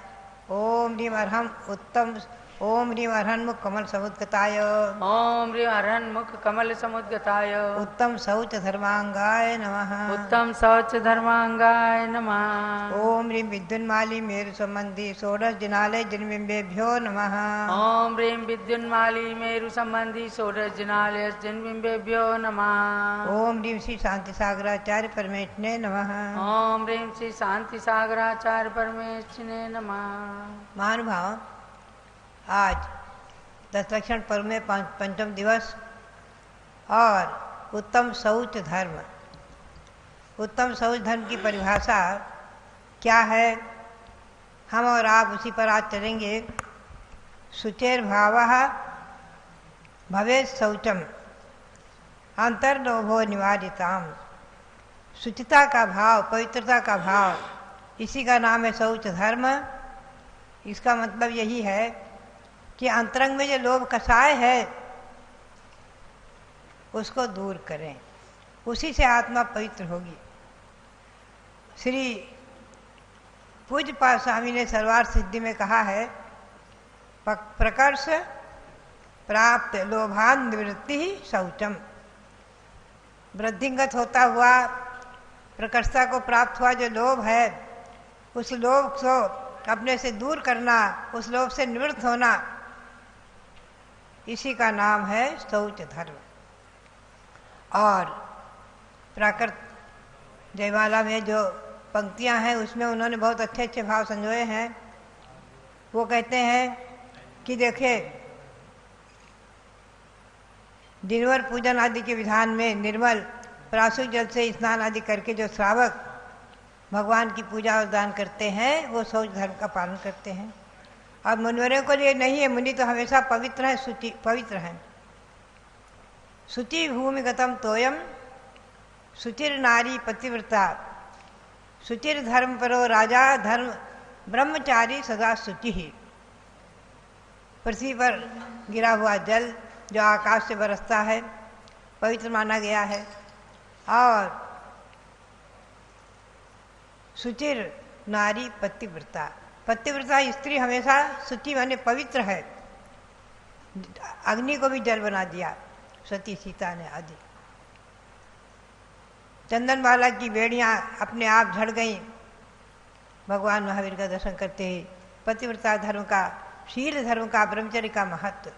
ओम ह्रीं अर्हं उत्तम ओम ह्रीं अर्हन्मुख कमल समुद्गताय। ओम ह्रीं अर्हन्मुख कमल समुद्गताय। उत्तम शौच धर्मांगाय नमः। उत्तम शौच धर्मांगाय नमः। ओम ह्रीं विद्युन्माली मेरु संबंधी षोडश जिनालय जन्मबिंबेभ्यो नमः। ओम ह्रीं विद्युन्माली मेरु संबंधी षोडश जिनालय जन्मबिंबेभ्यो नमः। ओम ह्रीं श्री शांति सागराचार्य परमेष्ठिने नमः। ओम ह्रीं श्री शांति सागराचार्य परमेष्ठिने नमः। महानुभाव, आज 10 लक्षण पर्व में पंचम दिवस और उत्तम शौच धर्म। उत्तम शौच धर्म की परिभाषा क्या है, हम और आप उसी पर आज चलेंगे। शुचेर भावः भवेत् शौचम अंतर्लोभो निवारिताम। शुचिता का भाव, पवित्रता का भाव, इसी का नाम है शौच धर्म। इसका मतलब यही है कि अंतरंग में जो लोभ कषाय है उसको दूर करें, उसी से आत्मा पवित्र होगी। श्री पूज्य पाद स्वामी ने सर्वार सिद्धि में कहा है, प्रकर्ष प्राप्त लोभान निवृत्ति ही शौचम। वृद्धिंगत होता हुआ प्रकर्षता को प्राप्त हुआ जो लोभ है, उस लोभ को अपने से दूर करना, उस लोभ से निवृत्त होना, इसी का नाम है शौच धर्म। और प्राकृत जयमाला में जो पंक्तियां हैं उसमें उन्होंने बहुत अच्छे अच्छे भाव संजोए हैं। वो कहते हैं कि देखिए, दिनवर पूजन आदि के विधान में निर्मल प्रासुक जल से स्नान आदि करके जो श्रावक भगवान की पूजा और दान करते हैं वो शौच धर्म का पालन करते हैं। और मुनिवरों को ये नहीं है, मुनि तो हमेशा पवित्र है, शुचि पवित्र हैं। शुचि भूमिगतम तोयम शुचिर नारी पतिव्रता शुचिर धर्म परो राजा धर्म ब्रह्मचारी सदा शुचि ही। पृथ्वी पर गिरा हुआ जल जो आकाश से बरसता है पवित्र माना गया है। और शुचिर नारी पतिव्रता, पतिव्रता स्त्री हमेशा शुचि माने पवित्र है। अग्नि को भी जल बना दिया सती सीता ने आदि। चंदन बाला की बेड़ियां अपने आप झड़ गईं भगवान महावीर का दर्शन करते ही। पतिव्रता धर्म का, शील धर्म का, ब्रह्मचर्य का महत्व।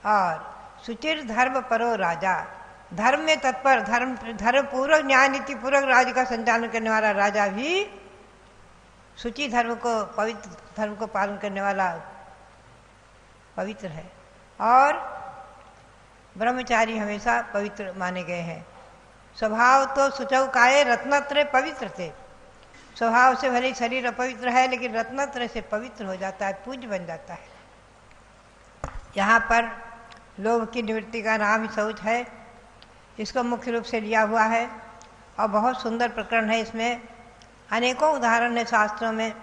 और सुचिर धर्म परो राजा, धर्म में तत्पर, धर्म पूर्वक, न्याय नीति पूर्वक राज्य का संचालन करने वाला राजा भी शुचि धर्म को, पवित्र धर्म को पालन करने वाला पवित्र है। और ब्रह्मचारी हमेशा पवित्र माने गए हैं। स्वभाव तो सुचौ काये रत्नत्रय पवित्र थे। स्वभाव से भले शरीर अपवित्र है लेकिन रत्नत्रय से पवित्र हो जाता है, पूज्य बन जाता है। यहाँ पर लोभ की निवृत्ति का नाम ही शौच है, इसको मुख्य रूप से लिया हुआ है और बहुत सुंदर प्रकरण है। इसमें अनेकों उदाहरण है शास्त्रों में।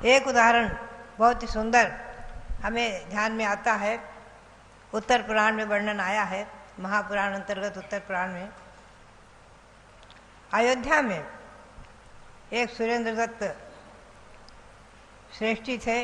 एक उदाहरण बहुत ही सुंदर हमें ध्यान में आता है, उत्तर पुराण में वर्णन आया है, महापुराण अंतर्गत उत्तर पुराण में। अयोध्या में एक सुरेंद्र दत्त श्रेष्ठी थे।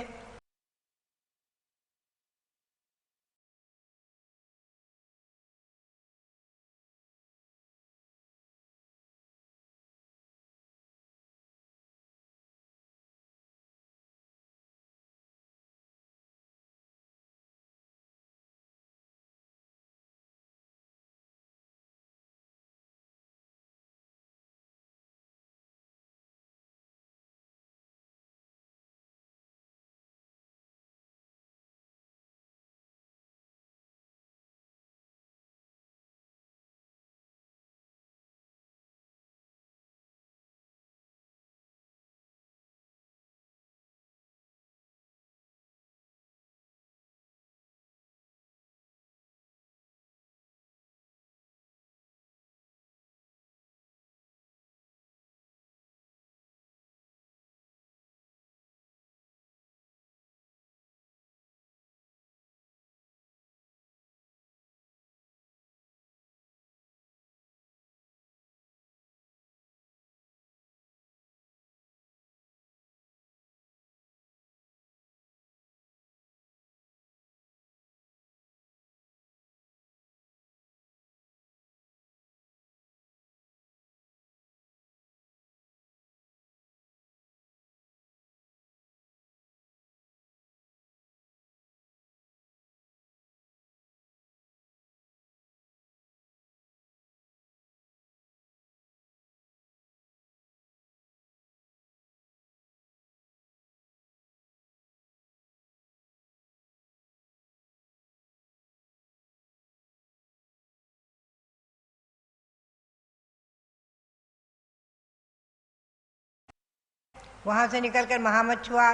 वहाँ से निकलकर महामच्छ हुआ,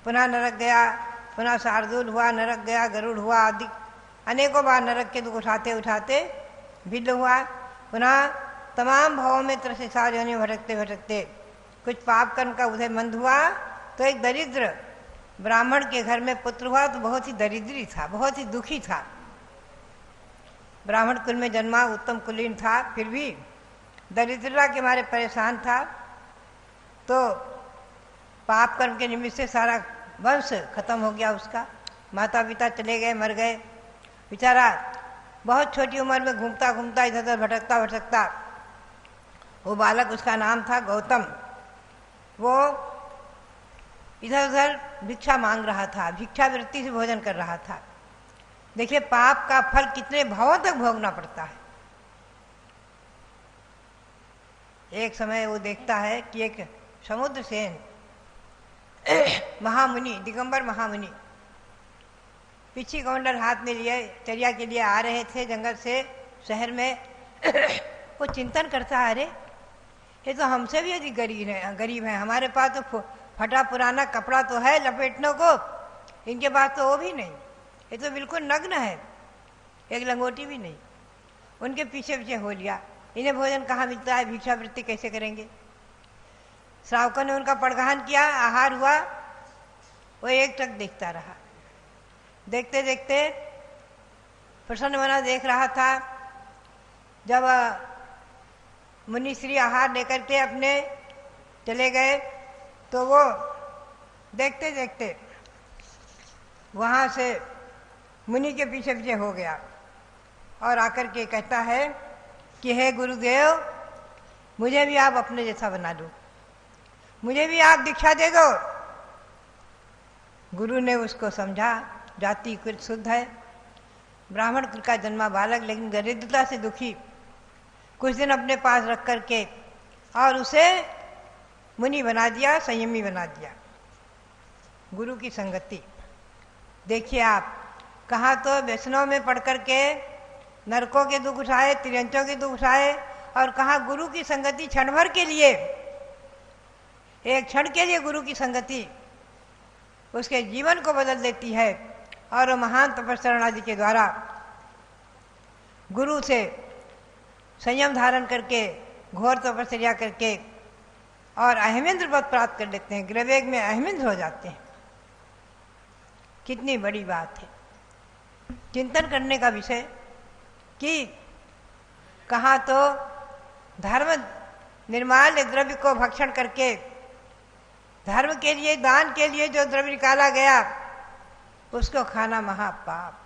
पुनः नरक गया, पुनः शार्दूल हुआ, नरक गया, गरुड़ हुआ, आदि अनेकों बार नरक के दुख उठाते उठाते भिन्न हुआ। पुनः तमाम भावों में त्रस्त सार योनि भटकते भटकते कुछ पाप कर्म का उदय मंद हुआ तो एक दरिद्र ब्राह्मण के घर में पुत्र हुआ। तो बहुत ही दरिद्री था, बहुत ही दुखी था। ब्राह्मण कुल में जन्मा, उत्तम कुलीन था, फिर भी दरिद्रता के मारे परेशान था। तो पाप कर्म के निमित्त से सारा वंश खत्म हो गया उसका। माता पिता चले गए, मर गए। बेचारा बहुत छोटी उम्र में घूमता घूमता इधर उधर भटकता भटकता, वो बालक, उसका नाम था गौतम, वो इधर उधर भिक्षा मांग रहा था, भिक्षावृत्ति से भोजन कर रहा था। देखिए पाप का फल कितने भावों तक भोगना पड़ता है। एक समय वो देखता है कि एक समुद्र सेन महामुनि, दिगंबर महामुनि, पिछी कमंडल हाथ में लिए चर्या के लिए आ रहे थे जंगल से शहर में। वो चिंतन करता है, अरे ये तो हमसे भी अधिक गरीब है। हमारे पास तो फटा पुराना कपड़ा तो है लपेटने को, इनके पास तो वो भी नहीं, ये तो बिल्कुल नग्न है, एक लंगोटी भी नहीं। उनके पीछे पीछे हो लिया, इन्हें भोजन कहाँ मिलता है, भिक्षावृत्ति कैसे करेंगे। श्रावकों ने उनका पड़गहन किया, आहार हुआ, वो एक टक देखता रहा। देखते देखते प्रसन्न मना देख रहा था। जब मुनिश्री आहार लेकर के अपने चले गए तो वो देखते देखते वहाँ से मुनि के पीछे पीछे हो गया और आकर के कहता है कि हे गुरुदेव, मुझे भी आप अपने जैसा बना दो, मुझे भी आप दीक्षा दे दो। गुरु ने उसको समझा, जाति कुल शुद्ध है, ब्राह्मण कुल का जन्मा बालक, लेकिन दरिद्रता से दुखी, कुछ दिन अपने पास रख करके और उसे मुनि बना दिया, संयमी बना दिया। गुरु की संगति देखिए आप, कहाँ तो वैष्णव में पढ़ कर के नरकों के दुख उठाए, त्रियंचों के दुख उठाए, और कहाँ गुरु की संगति क्षण भर के लिए, एक क्षण के लिए गुरु की संगति उसके जीवन को बदल देती है, और महान तपस्या आदि के द्वारा गुरु से संयम धारण करके, घोर तपस्या करके और अहमेंद्र पद प्राप्त कर लेते हैं, ग्रवेग में अहमेंद्र हो जाते हैं। कितनी बड़ी बात है, चिंतन करने का विषय कि कहाँ तो धर्म निर्माल्य द्रव्य को भक्षण करके, धर्म के लिए, दान के लिए जो द्रव्य निकाला गया उसको खाना महापाप,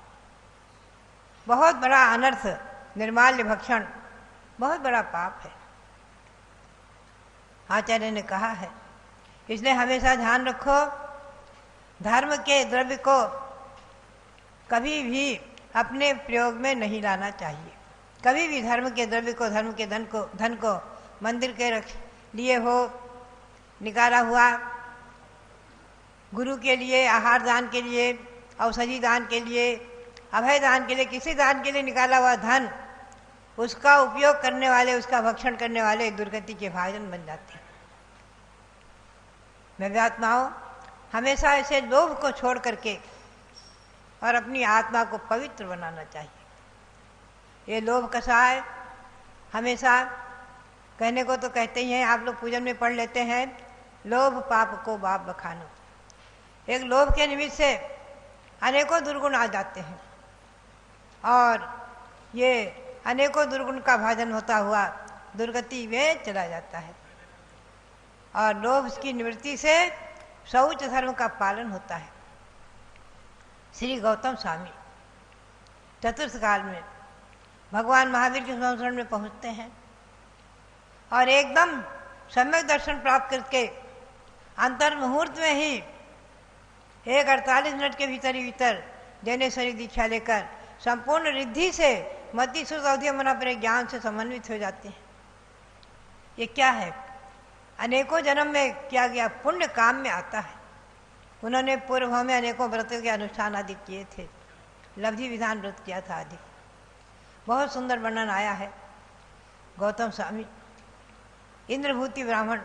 बहुत बड़ा अनर्थ, निर्माल्य भक्षण बहुत बड़ा पाप है, आचार्य ने कहा है। इसलिए हमेशा ध्यान रखो, धर्म के द्रव्य को कभी भी अपने प्रयोग में नहीं लाना चाहिए। कभी भी धर्म के द्रव्य को, धर्म के धन को मंदिर के लिए हो निकाला हुआ, गुरु के लिए, आहार दान के लिए, औषधि दान के लिए, अभय दान के लिए, किसी दान के लिए निकाला हुआ धन, उसका उपयोग करने वाले, उसका भक्षण करने वाले दुर्गति के भाजन बन जाते हैं। नव्यात्माओं, हमेशा ऐसे लोभ को छोड़ करके और अपनी आत्मा को पवित्र बनाना चाहिए। ये लोभ कसाय हमेशा कहने को तो कहते ही हैं, आप लोग पूजन में पढ़ लेते हैं, लोभ पाप को बाप बखानो। एक लोभ के निमित्त से अनेकों दुर्गुण आ जाते हैं, और ये अनेकों दुर्गुण का भाजन होता हुआ दुर्गति में चला जाता है। और लोभ की निवृत्ति से शौच धर्म का पालन होता है। श्री गौतम स्वामी चतुर्थ काल में भगवान महावीर के संशरण में पहुँचते हैं, और एकदम सम्यक दर्शन प्राप्त करके अंतर मुहूर्त में ही 48 मिनट के भीतर ही भीतर जैनेश्वरी दीक्षा लेकर संपूर्ण रिद्धि से मति सुध अवधि मना ज्ञान से समन्वित हो जाते हैं। ये क्या है? अनेकों जन्म में किया गया पुण्य काम में आता है। उन्होंने पूर्व में अनेकों व्रतों के अनुष्ठान आदि किए थे, लब्धि विधान व्रत किया था आदि। बहुत सुंदर वर्णन आया है। गौतम स्वामी इंद्रभूति ब्राह्मण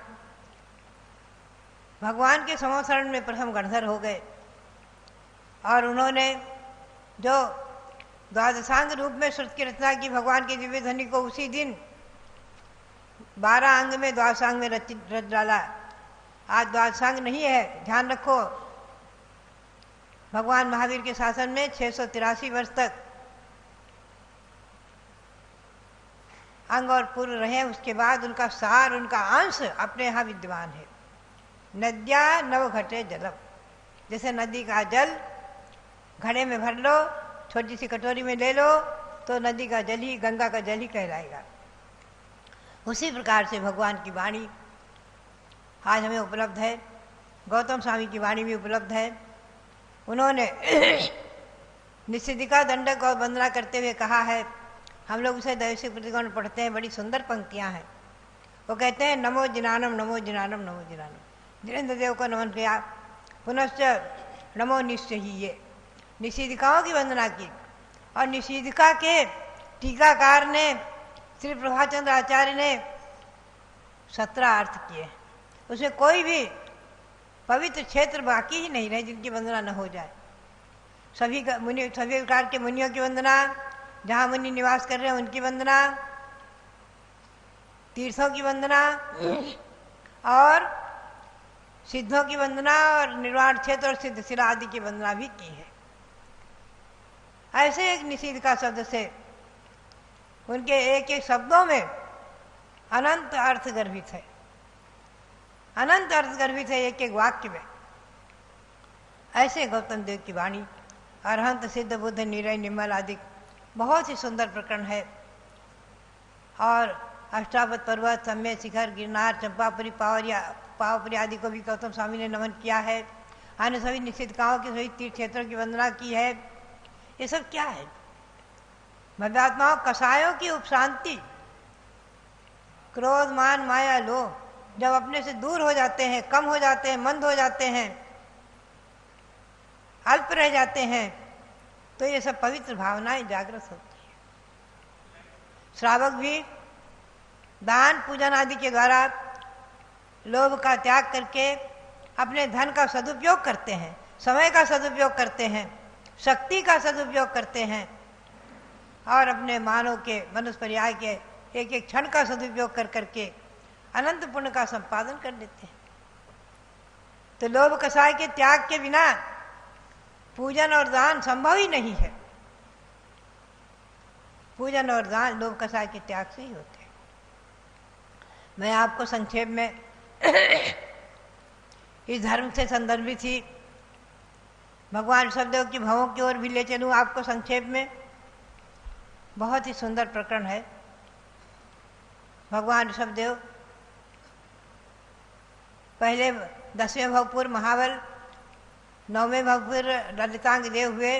भगवान के समोसरण में प्रथम गणधर हो गए, और उन्होंने जो द्वादशांग रूप में श्रुत की रचना की भगवान के दिव्य ध्वनि को उसी दिन 12 अंग में द्वादशांग में रच डाला। आज द्वादशांग नहीं है, ध्यान रखो। भगवान महावीर के शासन में 683 वर्ष तक अंग और पूर्व रहे, उसके बाद उनका सार, उनका अंश अपने यहाँ विद्यमान है। नद्या नव घटे जलम, जैसे नदी का जल घड़े में भर लो, छोटी सी कटोरी में ले लो तो नदी का जल ही, गंगा का जल ही कहलाएगा। उसी प्रकार से भगवान की वाणी आज हमें उपलब्ध है। गौतम स्वामी की वाणी भी उपलब्ध है। उन्होंने निषेधिका दंडक और वंदना करते हुए कहा है, हम लोग उसे दैविक प्रतिकोण पढ़ते हैं, बड़ी सुंदर पंक्तियां हैं। वो कहते हैं, नमो जिनानम नमो जिनानम नमो जिनानम। जिनेन्द्र देव को नमन किया। पुनश्च नमो निश्चयीये, निषेधिकाओं की वंदना की। और निषेधिका के टीकाकार ने, श्री प्रभाचंद्र आचार्य ने 17 अर्थ किए। उसमें कोई भी पवित्र क्षेत्र बाकी ही नहीं रहे जिनकी वंदना न हो जाए। सभी प्रकार के मुनियों की वंदना, जहाँ मुनि निवास कर रहे हैं उनकी वंदना, तीर्थों की वंदना और सिद्धों की वंदना, और निर्वाण क्षेत्र और सिद्धशिला आदि की वंदना भी की है। ऐसे एक निषेध का शब्द से उनके एक एक शब्दों में अनंत अर्थ गर्भित है, अनंत अर्थ गर्भित है एक एक वाक्य में। ऐसे गौतम देव की वाणी, अरहंत सिद्ध बुद्ध निरय निर्मल आदि बहुत ही सुंदर प्रकरण है। और अष्टावत पर्वत, सम्य शिखर, गिरनार, चंपापुरी, पावपुरी आदि को भी गौतम स्वामी ने नमन किया है। अन्य सभी निषेधकाओं के सभी तीर्थ क्षेत्रों की वंदना की है। ये सब क्या है? मध्यात्माओं, कसायों की उपशांति। क्रोध, मान, माया, लोभ जब अपने से दूर हो जाते हैं, कम हो जाते हैं, मंद हो जाते हैं, अल्प रह जाते हैं, तो ये सब पवित्र भावनाएं जागृत होती है। श्रावक भी दान पूजन आदि के द्वारा लोभ का त्याग करके अपने धन का सदुपयोग करते हैं, समय का सदुपयोग करते हैं, शक्ति का सदुपयोग करते हैं और अपने मानव के मनुष्य पर्याय के एक एक क्षण का सदुपयोग कर करके अनंत पुण्य का संपादन कर लेते हैं। तो लोभ कसाय के त्याग के बिना पूजन और दान संभव ही नहीं है। पूजन और दान लोभ कसाय के त्याग से ही होते हैं। मैं आपको संक्षेप में इस धर्म से संदर्भित ही भगवान ऋषभदेव की भावों की ओर भी ले चलूँ आपको संक्षेप में। बहुत ही सुंदर प्रकरण है। भगवान ऋषभदेव पहले 10वें भवपुर महाबल, 9वें भवपुर ललितांग देव हुए,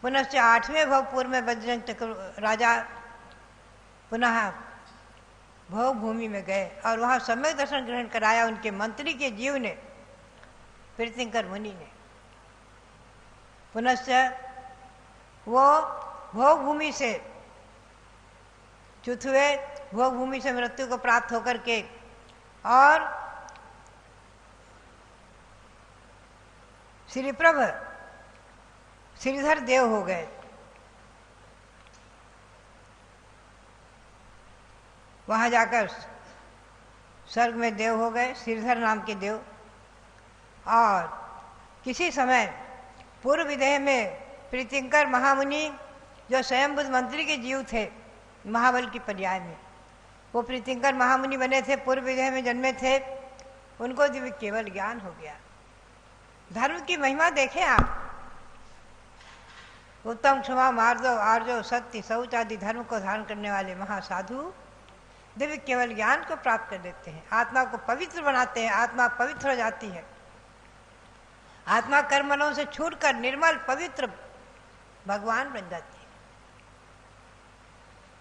पुनश्च 8वें भवपुर में बजरंग चक्र राजा पुनः भोग भूमि में गए और वहाँ सम्यक दर्शन ग्रहण कराया उनके मंत्री के जीव ने, तीर्थंकर मुनि ने। पुनश्च वो भोग भूमि से च्युत हुए, भोग भूमि से मृत्यु को प्राप्त होकर के और श्रीप्रभ श्रीधर देव हो गए। वहाँ जाकर स्वर्ग में देव हो गए, श्रीधर नाम के देव। और किसी समय पूर्व विदेह में प्रीतिंकर महामुनि जो स्वयंभुज मंत्री के जीव थे महाबल की पर्याय में, वो प्रीतिंकर महामुनि बने थे, पूर्व विदेह में जन्मे थे, उनको दिव्य केवल ज्ञान हो गया। धर्म की महिमा देखें आप। उत्तम, क्षमा, मार्दव, आर्जव, सत्य, शौच आदि धर्म को धारण करने वाले महासाधु दिव्य केवल ज्ञान को प्राप्त कर लेते हैं, आत्मा को पवित्र बनाते हैं, आत्मा पवित्र हो जाती है। आत्मा कर्मलों से छूटकर निर्मल पवित्र भगवान बन जाती है।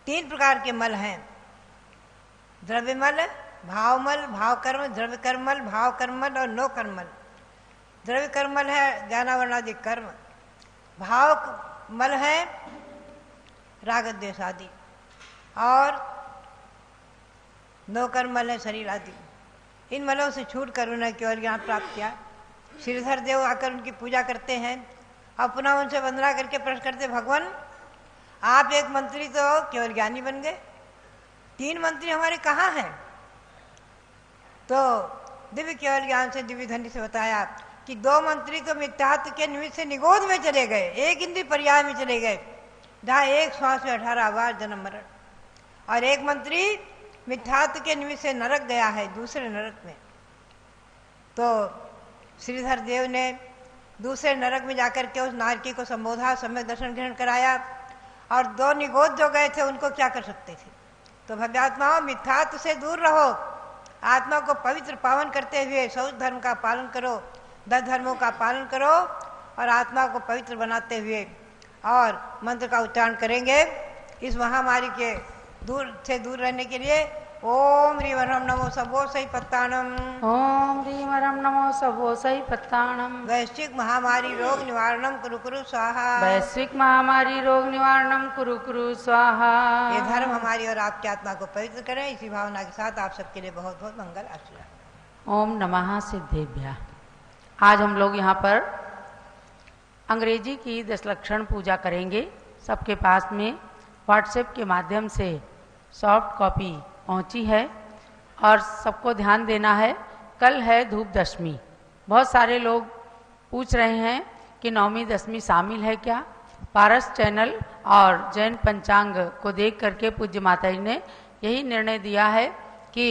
3 प्रकार के मल हैं, द्रव्यमल, भावमल, भावकर्म, द्रव्य कर्मल, भाव कर्मल और नो कर्मल। द्रव्य कर्मल है ज्ञानावरणादि कर्म, भाव मल है राग द्वेष आदि और नो कर्मल है शरीर आदि। इन मलों से छूट कर उन्हें केवल ज्ञान प्राप्त किया। श्रीधर देव आकर उनकी पूजा करते हैं और पुनः उनसे वंदना करके प्रश्न करते, भगवान आप एक मंत्री तो केवल ज्ञानी बन गए, 3 मंत्री हमारे कहाँ हैं? तो दिव्य केवल ज्ञान से दिव्य धनी से बताया कि 2 मंत्री तो मिथ्यात्व के निमित्त से निगोद में चले गए, एक इंद्रिय पर्याय में चले गए, जहाँ एक श्वास में 18 बार जन्म मरण, और एक मंत्री मिथ्यात्व के निमित्त से नरक गया है, दूसरे नरक में। तो श्रीधर देव ने दूसरे नरक में जाकर के उस नारकी को संबोधा, सम्यक दर्शन ग्रहण कराया, और 2 निगोद जो गए थे उनको क्या कर सकते थे? तो भव्यात्माओं, मिथ्यात्व से दूर रहो, आत्मा को पवित्र पावन करते हुए शौच धर्म का पालन करो, 10 धर्मों का पालन करो और आत्मा को पवित्र बनाते हुए और मंत्र का उच्चारण करेंगे। इस महामारी के दूर रहने के लिए ओम ह्रीं ह्रम नमो सबो सही पत्ताणम, ओम ह्रीं ह्रम नमो सबो सही पत्ताणम। वैश्विक महामारी रोग निवारणम कुरु कुरु स्वाहा, वैश्विक महामारी रोग निवारणम कुरु कुरु स्वाहा। ये धर्म हमारी और आपकी आत्मा को पवित्र करें। इसी भावना के साथ आप सबके लिए बहुत बहुत मंगल आशीर्वाद। ओम नमः सिद्धेभ्यः। आज हम लोग यहाँ पर अंग्रेजी की 10 लक्षण पूजा करेंगे। सबके पास में व्हाट्सएप के माध्यम से सॉफ्ट कॉपी पहुँची है और सबको ध्यान देना है, कल है धूप दशमी। बहुत सारे लोग पूछ रहे हैं कि नवमी दशमी शामिल है क्या? पारस चैनल और जैन पंचांग को देख करके पूज्य माता जी ने यही निर्णय दिया है कि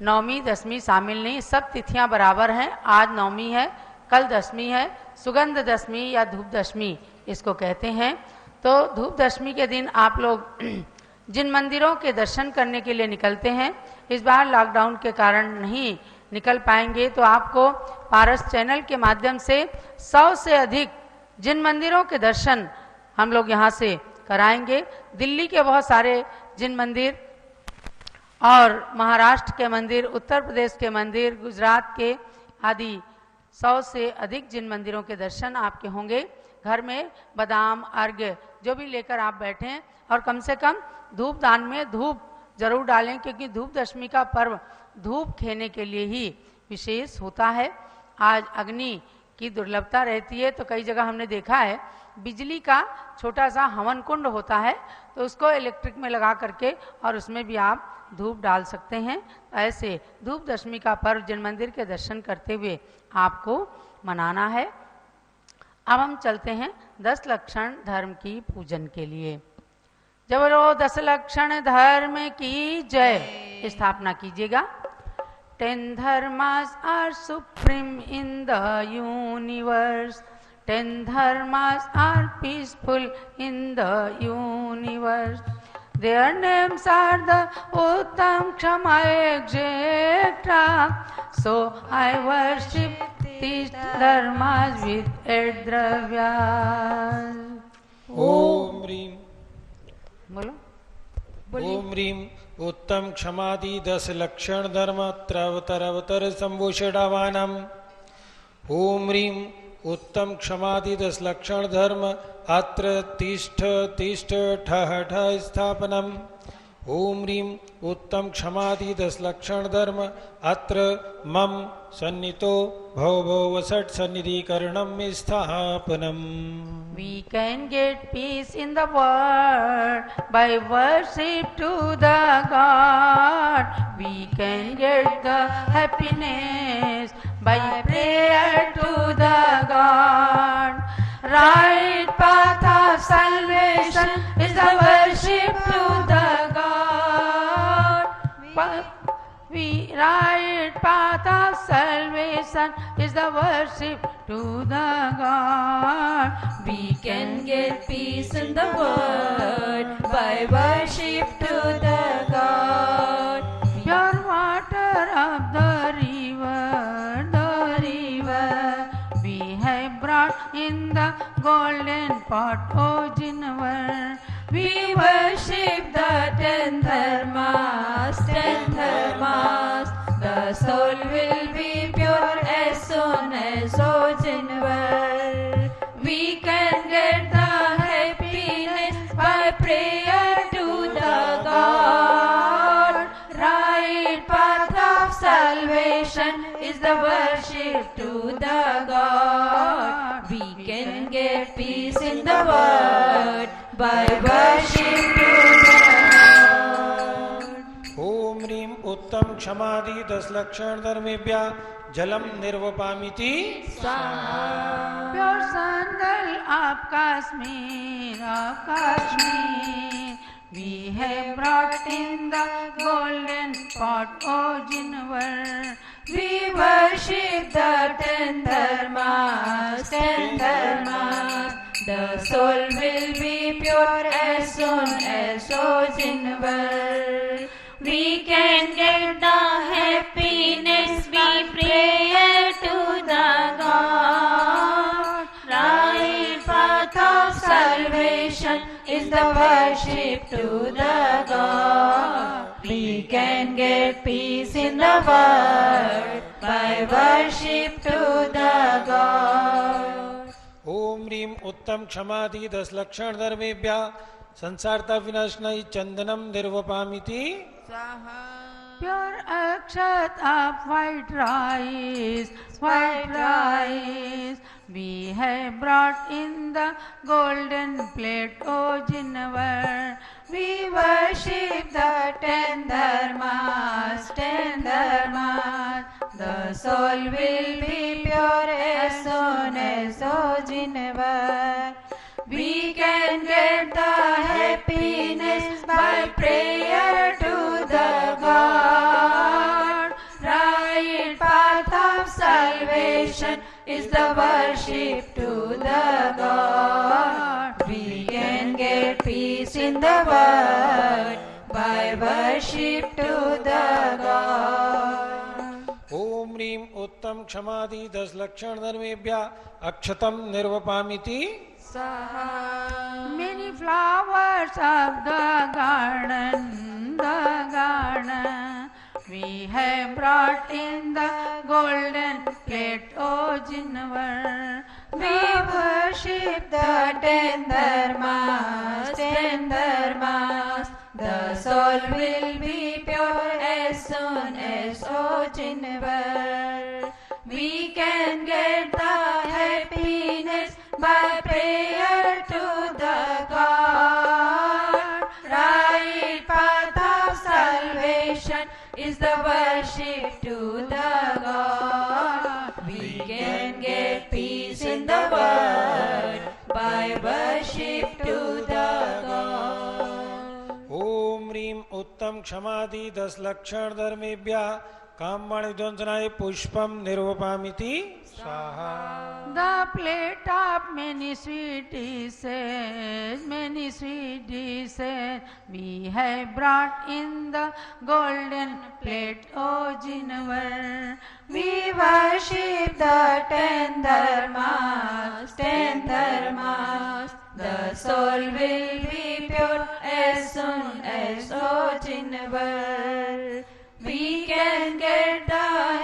नवमी दशमी शामिल नहीं, सब तिथियां बराबर हैं। आज नवमी है, कल दशमी है, सुगंध दशमी या धूप दशमी इसको कहते हैं। तो धूप दशमी के दिन आप लोग जिन मंदिरों के दर्शन करने के लिए निकलते हैं, इस बार लॉकडाउन के कारण नहीं निकल पाएंगे, तो आपको पारस चैनल के माध्यम से 100 से अधिक जिन मंदिरों के दर्शन हम लोग यहाँ से कराएंगे। दिल्ली के बहुत सारे जिन मंदिर और महाराष्ट्र के मंदिर, उत्तर प्रदेश के मंदिर, गुजरात के आदि 100 से अधिक जिन मंदिरों के दर्शन आपके होंगे, घर में बादाम अर्घ्य जो भी लेकर आप बैठें, और कम से कम धूप दान में धूप जरूर डालें, क्योंकि धूप दशमी का पर्व धूप खेने के लिए ही विशेष होता है। आज अग्नि की दुर्लभता रहती है, तो कई जगह हमने देखा है बिजली का छोटा सा हवन कुंड होता है, तो उसको इलेक्ट्रिक में लगा करके और उसमें भी आप धूप डाल सकते हैं। ऐसे धूप दशमी का पर्व जिन मंदिर के दर्शन करते हुए आपको मनाना है। अब हम चलते हैं 10 लक्षण धर्म की पूजन के लिए। जब रो 10 लक्षण धर्म की जय स्थापना कीजिएगा। 10 dharmas are supreme in the universe. 10 dharmas are peaceful in the universe. Their names are the Uttam, Kshama, etc. So I worship these dharmas with dravyas. ओम ह्रीम बोलो। ओम ह्रीम उत्तम क्षमादि 10 लक्षण धर्म त्रवतर संभूषणावानम। ओम ह्रीम उत्तम क्षमादि 10 लक्षण धर्म अत्र तिष्ठ तिष्ठ ठः ठः स्थापनम। ओम ह्रीम उत्तम क्षमादि 10 लक्षण धर्म अत्र मम सन्नितो भव भव सट सन्निधिकरणम स्थापनम। We can get peace in the world by worship to the God. We can get the happiness by prayer to the God. Right path of salvation is the worship to the God. We right path of salvation is the worship to the God. We can get peace in the world by worship to the God. Pure water of the river, we have brought in the golden pot, O Jinwar. We worship the 10 dharmas, 10 dharmas. The soul will be pure as soon as Ojinwar. We can get the happiness by prayer to the God. Right path of salvation is the worship to the God. We can get peace in the world by worship to the God. ओम ह्रीम उत्तम क्षमादि 10 लक्षण धर्मेभ्यः जलम निर्वपामिति। Pure sandal of Kashmir, we have brought in the golden pot, O Jinwar. We worship the 10 dharmas, 10 dharmas. The soul will be pure as soon as Ojinwar. We can get the happiness by prayer to the God. Right path of salvation is the worship to the God. We can get peace in the world by worship to the God. ओम ह्रीम उत्तम क्षमादि 10 लक्षण धर्मेभ्यः संसारता विनाशनाय Chandanam निर्वपामिति। Pure akshat of white rice, we have brought in the golden plate, O Jinwar. We worship the 10 dharmas, 10 dharmas. The soul will be pure as soon as Ojinwar. We can get the happiness by prayer to the God. Right path of salvation is the worship to the God. We can get peace in the world by worship to the God. ओम ह्रीम उत्तम क्षमादि 10 लक्षण धर्मेभ्यः अक्षतम निर्वपामिति। Many flowers of the garden, We have brought in the golden plate, O Jinwar. We worship the ten dharmas, ten dharmas. The soul will be pure as soon as O Jinwar. We can get the happiness by prayer to the God. Right path of salvation is the worship to the God. We can get peace in the world by worship to the God. ओम ह्रीं उत्तम क्षमादि 10 लक्षण धर्मेभ्यः कामवाणी ध्वंसनाय पुष्पम निरूपयामि स्वाहा. The plate of many sweet dishes, we have brought in the golden plate, O Jinwar. We worship the ten dharmas, ten dharmas. The soul will be pure as soon as O Jinwar. We can get the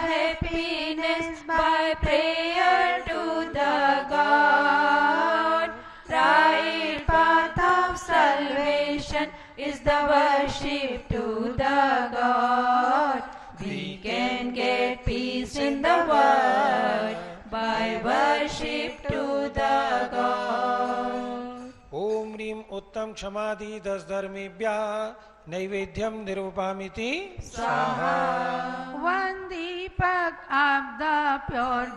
happiness by prayer to the God. Right path of salvation is the worship to the God. We can get peace in the world by worship to the God. ओम ह्रीं उत्तम क्षमादि 10 धर्मेभ्यः नैवेद्यम निरूपयामि स्वाहा. One deepak of the pure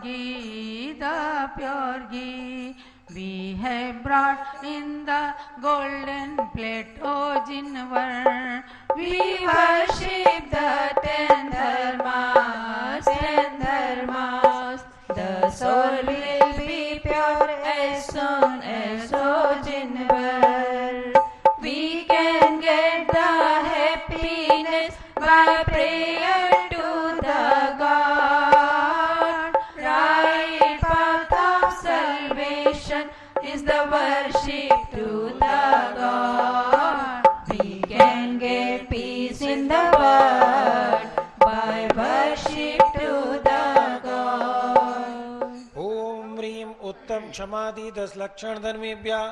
ghee, we have brought in the golden plate, O Jinwar. We worship the ten dharmas, ten dharmas. The soul will be pure as soon as O Jinwar. We can get the happiness by prayer to the God. Right path of salvation is the worship to the God. We can get peace in the world by worship to the God. ओम ह्रीं उत्तम क्षमादि 10 लक्षण धर्मेभ्यः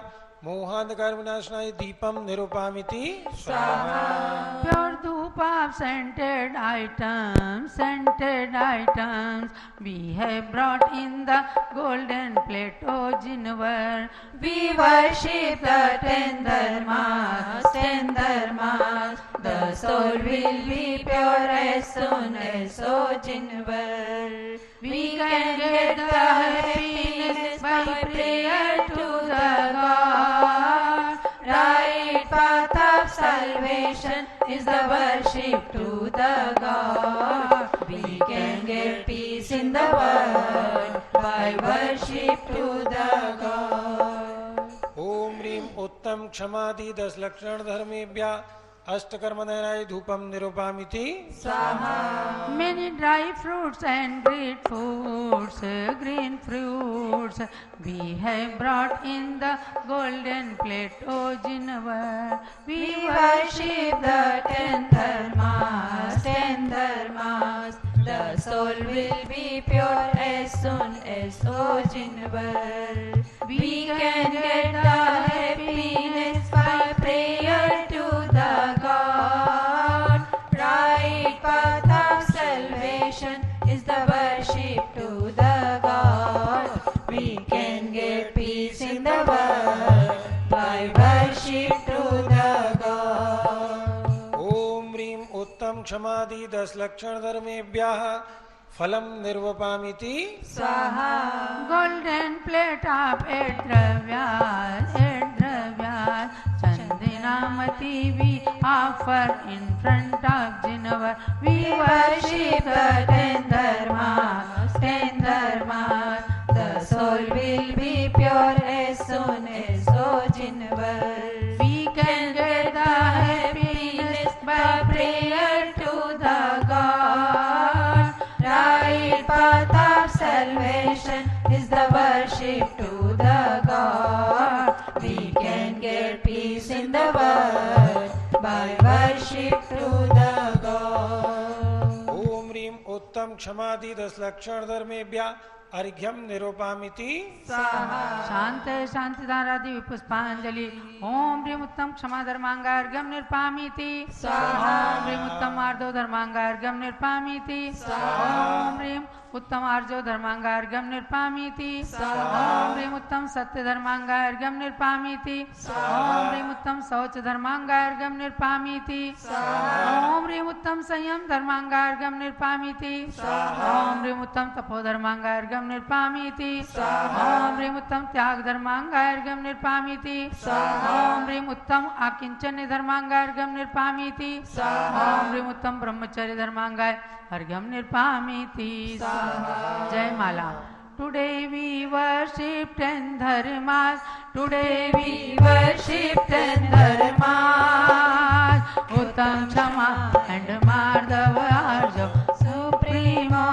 मोहांधकार विनाशनाय दीपम निरूपयामि स्वाहा. Pure dhup of scented items, we have brought in the golden plate, O Jinwar. We worship the ten dharmas, ten dharmas. The soul will be pure as soon as O Jinwar. We can get the happiness by prayer to the God. Right path of salvation is the worship to the God. We can get peace in the world by worship to the God. ओम ह्रीं उत्तम क्षमादि 10 लक्षण धर्मेभ्यः अष्टकर्मदयनाय धूपम निरूपयामि स्वाहा. Many dry fruits and green fruits, we have brought in the golden plate, O Jinwar. We worship the ten dharmas, ten dharmas. The soul will be pure as soon as O Jinwar. We can get the happiness by prayer to the God. Right path of salvation is the worship to the God. We can get peace in the world by worship to the God. ओम ह्रीं उत्तम क्षमादि 10 लक्षण धर्मेभ्यः फलम निरूपयामि स्वाहा. Golden plate of 8 dravyas, Chandinamati we offer in front of Jinwar. We worship the ten dharmas, ten dharmas. The soul will be pure as soon as O Jinwar. We can get the happiness by prayer to the God. Right path of salvation is the worship to the God. We can get peace in the world by worship to the God. क्षमादि 10 लक्षण धर्मेभ्यः अर्घ्यम निरूपामिति शांत शांतिधारादि पुष्पांजलि। ओम ह्रीं उत्तम क्षमा धर्मांगार्घ्यम निर्पामीति। ओम ह्रीं उत्तम आर्जो धर्मांगार्घ्यम निर्पामीति। ओम ह्रीं उत्तम आर्जो धर्मांगार्घ्यम निर्पामीति। ओम ह्रीं उत्तम सत्य धर्मांगार्घ्यम निर्पामीति। ओम ह्रीं उत्तम शौच धर्मांगार्घ्यम निर्पामीति। ओम ह्रीं उत्तम संयम धर्मांगार्घ्यम निर्पामीति। ओम ह्रीं उत्तम तपो धर्मांगार्घ्यम निर्पामीति। ओम ह्रीं उत्तम त्याग धर्मांगार्घ्यम निर्पामीति। ओम ह्रीं उत्तम आकिंचन्य धर्मांगार्घ्यम निर्पामीति। ओम ह्रीं उत्तम ब्रह्मचर्य धर्मांगार्घ्यम निर्पामीति। जय माला। Today we worship 10 dharmas. Today we worship 10 dharmas. Uttam Kshama and Madhava Arjo Supremo.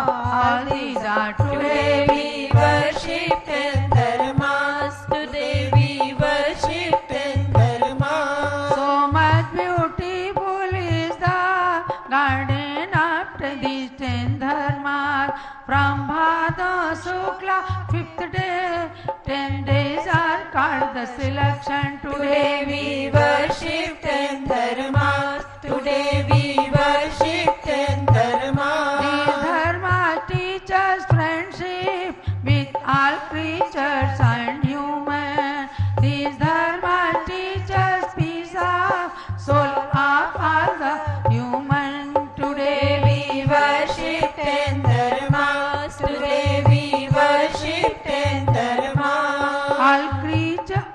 All these are Today we worship 10 dharmas. Today we worship 10 dharmas. So much beautiful is the garden after these 10 dharmas. From Bhadra Shukla 5th day, 10 days are called the selection. Today we worship 10 dharmas. Today we worship 10 dharmas. These dharmas teach us friendship with all creatures and human. These dharmas teach us peace of soul of all the human. Today we worship 10 dharmas. Today we worship 10 dharmas.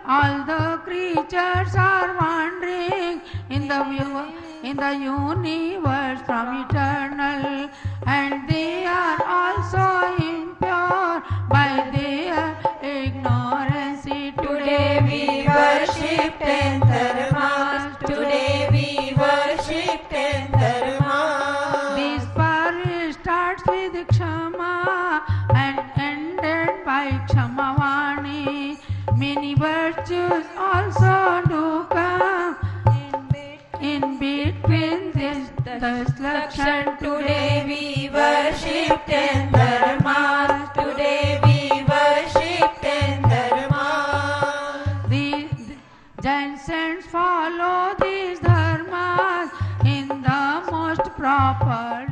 All the creatures are wandering in the universe from eternal, and they are also impure by their ignorance. Today we worship 10 dharmas. Today we worship 10 dharmas. This party starts with Kshama and ended by Kshamavani. Many virtues also do come in between this Daslakshan. Today we worship 10 dharmas. Today we worship 10 dharmas. The Jain saints follow these dharmas in the most proper